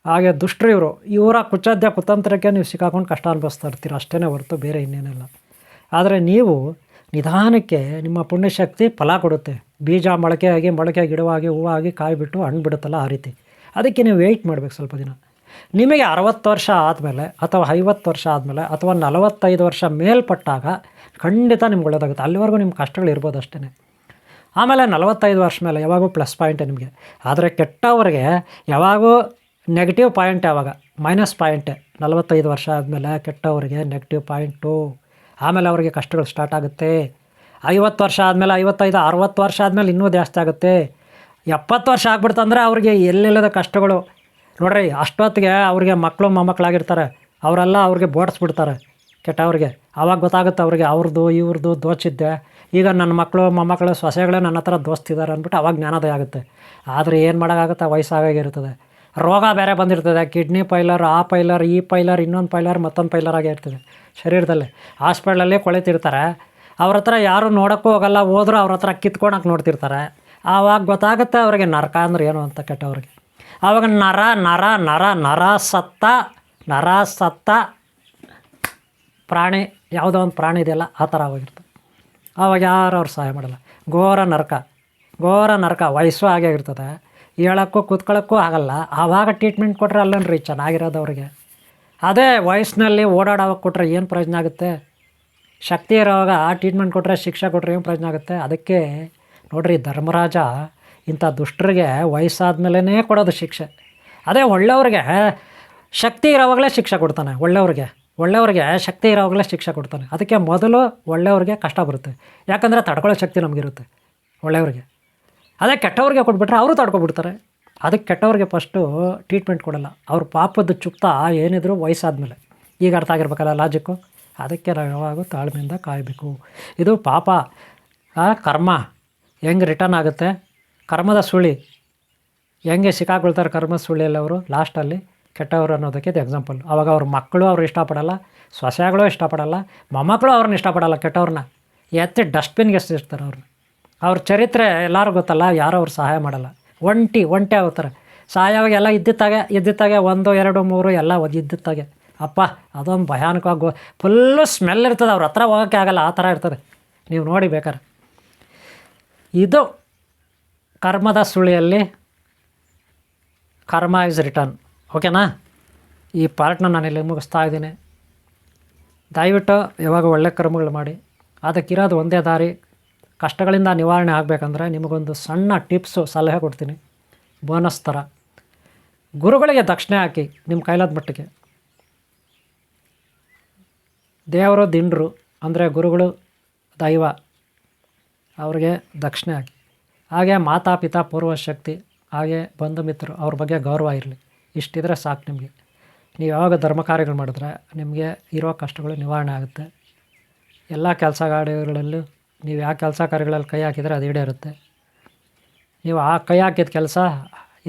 ಹಾಗೆ ದುಷ್ಟರು ಇವರು. ಇವರ ಕುಚೋದ್ಯ ಕುತಂತ್ರಕ್ಕೆ ನೀವು ಸಿಕ್ಕಾಕೊಂಡು ಕಷ್ಟ ಅನುಭವಿಸ್ತಾ ಇರ್ತೀರ, ಅಷ್ಟೇ ಹೊರತು ಬೇರೆ ಇನ್ನೇನಿಲ್ಲ. ಆದರೆ ನೀವು ನಿಧಾನಕ್ಕೆ ನಿಮ್ಮ ಪುಣ್ಯಶಕ್ತಿ ಫಲ ಕೊಡುತ್ತೆ. ಬೀಜ ಮೊಳಕೆ ಆಗಿ ಗಿಡವಾಗಿ ಹೂವಾಗಿ ಕಾಯಿ ಬಿಟ್ಟು ಹಣ್ಣು ಬಿಡುತ್ತಲ್ಲ, ಆ ರೀತಿ. ಅದಕ್ಕೆ ನೀವು ವೆಯ್ಟ್ ಮಾಡಬೇಕು ಸ್ವಲ್ಪ ದಿನ. ನಿಮಗೆ 60 ವರ್ಷ ಆದಮೇಲೆ ಅಥವಾ 50 ವರ್ಷ ಆದಮೇಲೆ ಅಥವಾ 45 ವರ್ಷ ಮೇಲ್ಪಟ್ಟಾಗ ಖಂಡಿತ ನಿಮ್ಗೆ ಒಳ್ಳೆಯದಾಗುತ್ತೆ. ಅಲ್ಲಿವರೆಗೂ ನಿಮ್ಮ ಕಷ್ಟಗಳು ಇರ್ಬೋದು ಅಷ್ಟೇ. ಆಮೇಲೆ 45 ವರ್ಷ ಮೇಲೆ ಯಾವಾಗೂ ಪ್ಲಸ್ ಪಾಯಿಂಟೇ ನಿಮಗೆ. ಆದರೆ ಕೆಟ್ಟವರಿಗೆ ಯಾವಾಗೂ ನೆಗೆಟಿವ್ ಪಾಯಿಂಟ್, ಯಾವಾಗ ಮೈನಸ್ ಪಾಯಿಂಟೇ. 45 ವರ್ಷ ಆದಮೇಲೆ ಕೆಟ್ಟವರಿಗೆ ನೆಗೆಟಿವ್ ಪಾಯಿಂಟು. ಆಮೇಲೆ ಅವರಿಗೆ ಕಷ್ಟಗಳು ಸ್ಟಾರ್ಟ್ ಆಗುತ್ತೆ. 50 ವರ್ಷ ಆದಮೇಲೆ, 55 60 ವರ್ಷ ಆದಮೇಲೆ ಇನ್ನೂ ಜಾಸ್ತಿ ಆಗುತ್ತೆ. 70 ವರ್ಷ ಆಗ್ಬಿಡ್ತಂದ್ರೆ ಅವ್ರಿಗೆ ಎಲ್ಲೆಲ್ಲದ ಕಷ್ಟಗಳು ನೋಡ್ರಿ. ಅಷ್ಟೊತ್ತಿಗೆ ಅವ್ರಿಗೆ ಮಕ್ಕಳು ಮೊಮ್ಮಕ್ಕಳಾಗಿರ್ತಾರೆ, ಅವರೆಲ್ಲ ಅವ್ರಿಗೆ ಬೋಡಿಸ್ಬಿಡ್ತಾರೆ ಕೆಟ್ಟವ್ರಿಗೆ. ಆವಾಗ ಗೊತ್ತಾಗುತ್ತೆ ಅವ್ರಿಗೆ ಅವ್ರದ್ದು ಇವ್ರದ್ದು ದೋಚಿದ್ದೆ, ಈಗ ನನ್ನ ಮಕ್ಕಳು ಮೊಮ್ಮಕ್ಕಳು ಸೊಸೆಗಳೇ ನನ್ನ ಹತ್ರ ದೋಸ್ತಿದ್ದಾರೆ ಅಂದ್ಬಿಟ್ಟು ಅವಾಗ ಜ್ಞಾನೋದಯ ಆಗುತ್ತೆ. ಆದರೆ ಏನು ಮಾಡೋಕ್ಕಾಗುತ್ತೆ, ವಯಸ್ಸಾಗಿರ್ತದೆ, ರೋಗ ಬೇರೆ ಬಂದಿರ್ತದೆ, ಕಿಡ್ನಿ ಪೈಲರ್, ಆ ಪೈಲರ್, ಈ ಪೈಲರ್, ಇನ್ನೊಂದು ಪೈಲರ್, ಮತ್ತೊಂದು ಪೈಲರ್ ಆಗೇ ಇರ್ತದೆ ಶರೀರದಲ್ಲಿ. ಹಾಸ್ಪಿಟ್ಲಲ್ಲಿ ಕೊಳಿತಿರ್ತಾರೆ, ಅವ್ರ ಹತ್ರ ಯಾರು ನೋಡೋಕ್ಕೂ ಹೋಗಲ್ಲ, ಹೋದ್ರೂ ಅವ್ರ ಹತ್ರ ಕಿತ್ಕೊಳಕ್ಕೆ ನೋಡ್ತಿರ್ತಾರೆ. ಆವಾಗ ಗೊತ್ತಾಗುತ್ತೆ ಅವ್ರಿಗೆ ನರಕ ಅಂದ್ರೆ ಏನು ಅಂತ ಕೆಟ್ಟವ್ರಿಗೆ. ಆವಾಗ ನರ ನರ ನರ ನರ ಸತ್ತ ಪ್ರಾಣಿ, ಯಾವುದೋ ಒಂದು ಪ್ರಾಣಿ ಇದೆಯಲ್ಲ ಆ ಥರ ಆಗಿರ್ತದೆ. ಆವಾಗ ಯಾರು ಅವ್ರು ಸಹಾಯ ಮಾಡಲ್ಲ. ಘೋರ ನರಕ ವಯಸ್ಸು ಆಗೇ ಇರ್ತದೆ, ಹೇಳೋಕ್ಕೂ ಕೂತ್ಕೊಳ್ಳೋಕ್ಕೂ ಆಗಲ್ಲ. ಆವಾಗ ಟ್ರೀಟ್ಮೆಂಟ್ ಕೊಟ್ಟರೆ ಅಲ್ಲನ್ರಿ ಚೆನ್ನಾಗಿರೋದು ಅವ್ರಿಗೆ. ಅದೇ ವಯಸ್ಸಿನಲ್ಲಿ ಓಡಾಡೋವಾಗ ಕೊಟ್ಟರೆ ಏನು ಪ್ರಯೋಜನ ಆಗುತ್ತೆ? ಶಕ್ತಿ ಇರೋವಾಗ ಟ್ರೀಟ್ಮೆಂಟ್ ಕೊಟ್ಟರೆ, ಶಿಕ್ಷೆ ಕೊಟ್ಟರೆ ಏನು ಪ್ರಯೋಜನ ಆಗುತ್ತೆ? ಅದಕ್ಕೆ ನೋಡ್ರಿ, ಧರ್ಮರಾಜ ಇಂಥ ದುಷ್ಟರಿಗೆ ವಯಸ್ಸಾದ್ಮೇಲೆ ಕೊಡೋದು ಶಿಕ್ಷೆ. ಅದೇ ಒಳ್ಳೆಯವ್ರಿಗೆ ಶಕ್ತಿ ಇರೋವಾಗಲೇ ಶಿಕ್ಷೆ ಕೊಡ್ತಾನೆ. ಒಳ್ಳೆಯವ್ರಿಗೆ ಶಕ್ತಿ ಇರೋವಾಗಲೇ ಶಿಕ್ಷೆ ಕೊಡ್ತಾನೆ. ಅದಕ್ಕೆ ಮೊದಲು ಒಳ್ಳೆಯವ್ರಿಗೆ ಕಷ್ಟ ಬರುತ್ತೆ, ಯಾಕಂದರೆ ತಡ್ಕೊಳ್ಳೋ ಶಕ್ತಿ ನಮಗಿರುತ್ತೆ ಒಳ್ಳೆಯವ್ರಿಗೆ. ಅದೇ ಕೆಟ್ಟವ್ರಿಗೆ ಕೊಟ್ಬಿಟ್ರೆ ಅವರು ತಡ್ಕೊಬಿಡ್ತಾರೆ. ಅದಕ್ಕೆ ಕೆಟ್ಟವ್ರಿಗೆ ಫಸ್ಟು ಟ್ರೀಟ್ಮೆಂಟ್ ಕೊಡಲ್ಲ. ಅವ್ರ ಪಾಪದ ಚುಕ್ತ ಏನಿದ್ರು ವಯಸ್ಸಾದ್ಮೇಲೆ. ಈಗ ಅರ್ಥ ಆಗಿರ್ಬೇಕಲ್ಲ ಲಾಜಿಕ್ಕು. ಅದಕ್ಕೆ ನಾವು ಯಾವಾಗ ತಾಳ್ಮೆಯಿಂದ ಕಾಯಬೇಕು. ಇದು ಪಾಪ ಕರ್ಮ ಹೆಂಗೆ ರಿಟರ್ನ್ ಆಗುತ್ತೆ, ಕರ್ಮದ ಸುಳಿ ಹೆಂಗೆ ಸಿಕ್ಕಾಕೊಳ್ತಾರೆ, ಕರ್ಮದ ಸುಳಿಯಲ್ಲಿ ಅವರು ಲಾಸ್ಟಲ್ಲಿ ಕೆಟ್ಟವರು ಅನ್ನೋದಕ್ಕೆ ಇದು ಎಕ್ಸಾಂಪಲ್. ಆವಾಗ ಅವ್ರ ಮಕ್ಕಳು ಅವ್ರು ಇಷ್ಟಪಡಲ್ಲ, ಸೊಸೆಗಳು ಇಷ್ಟಪಡಲ್ಲ, ಮೊಮ್ಮಕ್ಕಳು ಅವ್ರನ್ನ ಇಷ್ಟಪಡಲ್ಲ. ಕೆಟ್ಟವ್ರನ್ನ ಎತ್ತಿ ಡಸ್ಟ್ಬಿನ್ಗೆ ಎಸ್ತಿರ್ತಾರೆ ಅವ್ರನ್ನ. ಅವ್ರ ಚರಿತ್ರೆ ಎಲ್ಲರೂ ಗೊತ್ತಲ್ಲ, ಯಾರೂ ಅವ್ರು ಸಹಾಯ ಮಾಡಲ್ಲ. ಒಂಟಿ ಆಗ್ತಾರೆ. ಸಹಾಯವಾಗಿ ಎಲ್ಲ ಇದ್ದಿತ್ತಾಗೆ 1 2 3 ಎಲ್ಲ ಇದ್ದಿತ್ತಾಗೆ. ಅಪ್ಪ ಅದೊಂದು ಭಯಾನಕವಾಗಿ ಫುಲ್ಲು ಸ್ಮೆಲ್ ಇರ್ತದೆ, ಅವ್ರ ಹತ್ರ ಹೋಗೋಕ್ಕೆ ಆಗಲ್ಲ, ಆ ಥರ ಇರ್ತದೆ. ನೀವು ನೋಡಿ ಬೇಕಾರೆ. ಇದು ಕರ್ಮದ ಸುಳಿಯಲ್ಲಿ ಕರ್ಮ ಇಸ್ ರಿಟರ್ನ್. ಓಕೆನಾ? ಈ ಪಾರ್ಟ್ನ ನಾನು ಇಲ್ಲಿ ಮುಗಿಸ್ತಾ ಇದ್ದೀನಿ. ದಯವಿಟ್ಟು ಯಾವಾಗ ಒಳ್ಳೆ ಕರ್ಮಗಳು ಮಾಡಿ. ಅದಕ್ಕಿರೋದು ಒಂದೇ ದಾರಿ. ಕಷ್ಟಗಳಿಂದ ನಿವಾರಣೆ ಆಗಬೇಕಂದ್ರೆ ನಿಮಗೊಂದು ಸಣ್ಣ ಟಿಪ್ಸು, ಸಲಹೆ ಕೊಡ್ತೀನಿ ಬೋನಸ್ ಥರ. ಗುರುಗಳಿಗೆ ದಕ್ಷಿಣೆ ಹಾಕಿ ನಿಮ್ಮ ಕೈಲಾದ ಮಟ್ಟಿಗೆ. ದೇವರು ದಿಂಡ್ರು ಅಂದರೆ ಗುರುಗಳು ದೈವ, ಅವ್ರಿಗೆ ದಕ್ಷಿಣೆ ಹಾಕಿ. ಹಾಗೆ ಮಾತಾಪಿತಾ ಪೂರ್ವಶಕ್ತಿ, ಹಾಗೆ ಬಂಧು ಮಿತ್ರರು, ಅವ್ರ ಬಗ್ಗೆ ಗೌರವ ಇರಲಿ. ಇಷ್ಟಿದ್ರೆ ಸಾಕು ನಿಮಗೆ. ನೀವು ಯಾವಾಗ ಧರ್ಮ ಕಾರ್ಯಗಳು ಮಾಡಿದ್ರೆ ನಿಮಗೆ ಇರೋ ಕಷ್ಟಗಳು ನಿವಾರಣೆ ಆಗುತ್ತೆ. ಎಲ್ಲ ಕೆಲಸ ಕಾರ್ಯಗಳಲ್ಲೂ ನೀವು ಯಾವ ಕೆಲಸ ಕಾರ್ಯಗಳಲ್ಲಿ ಕೈ ಹಾಕಿದರೆ ಅದು ಈಡೇರುತ್ತೆ. ನೀವು ಆ ಕೈ ಹಾಕಿದ ಕೆಲಸ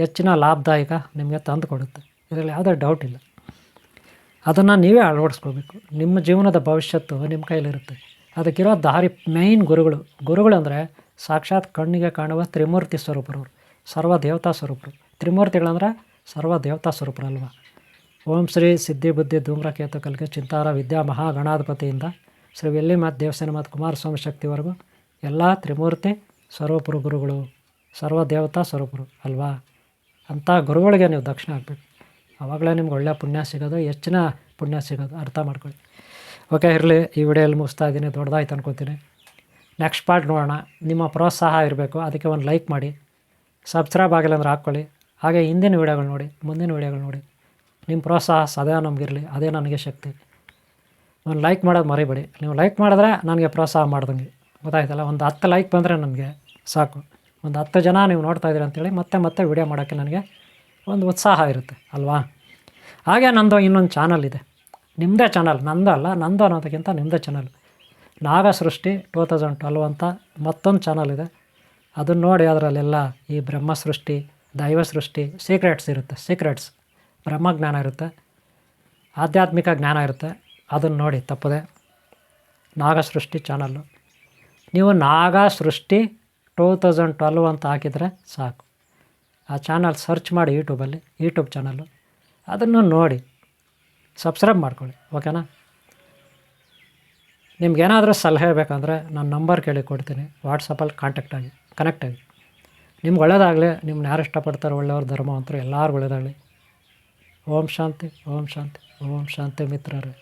ಹೆಚ್ಚಿನ ಲಾಭದಾಯಕ ನಿಮಗೆ ತಂದು ಕೊಡುತ್ತೆ. ಇದರಲ್ಲಿ ಯಾವುದೇ ಡೌಟ್ ಇಲ್ಲ. ಅದನ್ನು ನೀವೇ ಅಳವಡಿಸ್ಕೋಬೇಕು. ನಿಮ್ಮ ಜೀವನದ ಭವಿಷ್ಯತ್ತು ನಿಮ್ಮ ಕೈಲಿರುತ್ತೆ. ಅದಕ್ಕಿರೋ ದಾರಿ ಮೇಯ್ನ್ ಗುರುಗಳು ಅಂದರೆ ಸಾಕ್ಷಾತ್ ಕಣ್ಣಿಗೆ ಕಾಣುವ ತ್ರಿಮೂರ್ತಿ ಸ್ವರೂಪರವರು, ಸರ್ವ ದೇವತಾ ಸ್ವರೂಪರು. ತ್ರಿಮೂರ್ತಿಗಳಂದರೆ ಸರ್ವ ದೇವತಾ ಸ್ವರೂಪರಲ್ವ. ಓಂ ಶ್ರೀ ಸಿದ್ಧಿ ಬುದ್ಧಿ ಧೂಮ್ರಕೇತು ಕಲ್ಗೆ ಚಿಂತಾರ ವಿದ್ಯಾ ಮಹಾಗಣಾಧಿಪತಿಯಿಂದ ಶ್ರೀ ವೆಲ್ಲಿ ಮತ್ತು ದೇವಸೇನ ಮತ್ತು ಕುಮಾರಸ್ವಾಮಿ ಶಕ್ತಿವರೆಗೂ ಎಲ್ಲ ತ್ರಿಮೂರ್ತಿ ಸ್ವರೂಪರು ಗುರುಗಳು, ಸರ್ವ ದೇವತಾ ಸ್ವರೂಪರು ಅಲ್ವಾ. ಅಂಥ ಗುರುಗಳಿಗೆ ನೀವು ದಕ್ಷಿಣ ಹಾಕಬೇಕು. ಆವಾಗಲೇ ನಿಮ್ಗೆ ಒಳ್ಳೆಯ ಪುಣ್ಯ ಸಿಗೋದು, ಹೆಚ್ಚಿನ ಪುಣ್ಯ ಸಿಗೋದು. ಅರ್ಥ ಮಾಡ್ಕೊಳ್ಳಿ. ಓಕೆ, ಇರಲಿ. ಈ ವಿಡಿಯೋಲ್ಲಿ ಮುಗಿಸ್ತಾ ಇದ್ದೀನಿ. ದೊಡ್ಡದಾಯ್ತು ಅನ್ಕೋತೀನಿ. ನೆಕ್ಸ್ಟ್ ಪಾರ್ಟ್ ನೋಡೋಣ. ನಿಮ್ಮ ಪ್ರೋತ್ಸಾಹ ಇರಬೇಕು. ಅದಕ್ಕೆ ಒಂದು ಲೈಕ್ ಮಾಡಿ, ಸಬ್ಸ್ಕ್ರೈಬ್ ಆಗಿಲ್ಲ ಅಂದ್ರೆ ಹಾಕ್ಕೊಳ್ಳಿ. ಹಾಗೆ ಹಿಂದಿನ ವೀಡಿಯೋಗಳು ನೋಡಿ, ಮುಂದಿನ ವೀಡಿಯೋಗಳು ನೋಡಿ. ನಿಮ್ಮ ಪ್ರೋತ್ಸಾಹ ಸದಾ ನಮಗಿರಲಿ, ಅದೇ ನನಗೆ ಶಕ್ತಿ. ಒಂದು ಲೈಕ್ ಮಾಡೋದು ಮರಿಬೇಡಿ. ನೀವು ಲೈಕ್ ಮಾಡಿದ್ರೆ ನನಗೆ ಪ್ರೋತ್ಸಾಹ ಮಾಡ್ದಂಗೆ, ಗೊತ್ತಾಯ್ತಲ್ಲ. ಒಂದು 10 ಲೈಕ್ ಬಂದರೆ ನನಗೆ ಸಾಕು. ಒಂದು 10 ಜನ ನೀವು ನೋಡ್ತಾ ಇದ್ದೀರಿ ಅಂತೇಳಿ ಮತ್ತೆ ವೀಡಿಯೋ ಮಾಡೋಕ್ಕೆ ನನಗೆ ಒಂದು ಉತ್ಸಾಹ ಇರುತ್ತೆ ಅಲ್ವಾ. ಹಾಗೆ ನಂದು ಇನ್ನೊಂದು ಚಾನಲ್ ಇದೆ, ನಿಮ್ಮದೇ ಚಾನಲ್, ನಂದು ಅಲ್ಲ, ನಂದು ಅನ್ನೋದಕ್ಕಿಂತ ನಿಮ್ಮದೇ ಚಾನಲ್. ನಾಗಸೃಷ್ಟಿ 2012 ಅಂತ ಮತ್ತೊಂದು ಚಾನಲ್ ಇದೆ. ಅದನ್ನು ನೋಡಿ. ಅದರಲ್ಲೆಲ್ಲ ಈ ಬ್ರಹ್ಮ ಸೃಷ್ಟಿ, ದೈವ ಸೃಷ್ಟಿ, ಸೀಕ್ರೆಟ್ಸ್ ಇರುತ್ತೆ. ಸೀಕ್ರೆಟ್ಸ್, ಬ್ರಹ್ಮಜ್ಞಾನ ಇರುತ್ತೆ, ಆಧ್ಯಾತ್ಮಿಕ ಜ್ಞಾನ ಇರುತ್ತೆ. ಅದನ್ನು ನೋಡಿ ತಪ್ಪದೆ. ನಾಗಸೃಷ್ಟಿ ಚಾನಲ್ಲು, ನೀವು ನಾಗಸೃಷ್ಟಿ 2012 ಅಂತ ಹಾಕಿದರೆ ಸಾಕು. ಆ ಚಾನಲ್ ಸರ್ಚ್ ಮಾಡಿ ಯೂಟ್ಯೂಬ್ ಚಾನಲ್ಲು, ಅದನ್ನು ನೋಡಿ ಸಬ್ಸ್ಕ್ರೈಬ್ ಮಾಡ್ಕೊಳ್ಳಿ. ಓಕೆನಾ. ನಿಮ್ಗೇನಾದರೂ ಸಲಹೆ ಬೇಕಂದರೆ ನನ್ನ ನಂಬರ್ ಕೇಳಿ ಕೊಡ್ತೀನಿ. ವಾಟ್ಸಪ್ಪಲ್ಲಿ ಕನೆಕ್ಟ್ ಆಗಿ. ನಿಮ್ಗೆ ಒಳ್ಳೆಯದಾಗಲಿ. ನಿಮ್ಮನ್ನ ಯಾರು ಇಷ್ಟಪಡ್ತಾರೆ, ಒಳ್ಳೆಯವ್ರ ಧರ್ಮ ಅಂತರೂ ಎಲ್ಲರಿಗೂ ಒಳ್ಳೆಯದಾಗಲಿ. ಓಂ ಶಾಂತಿ, ಓಂ ಶಾಂತಿ, ಓಂ ಶಾಂತಿ ಮಿತ್ರರೇ.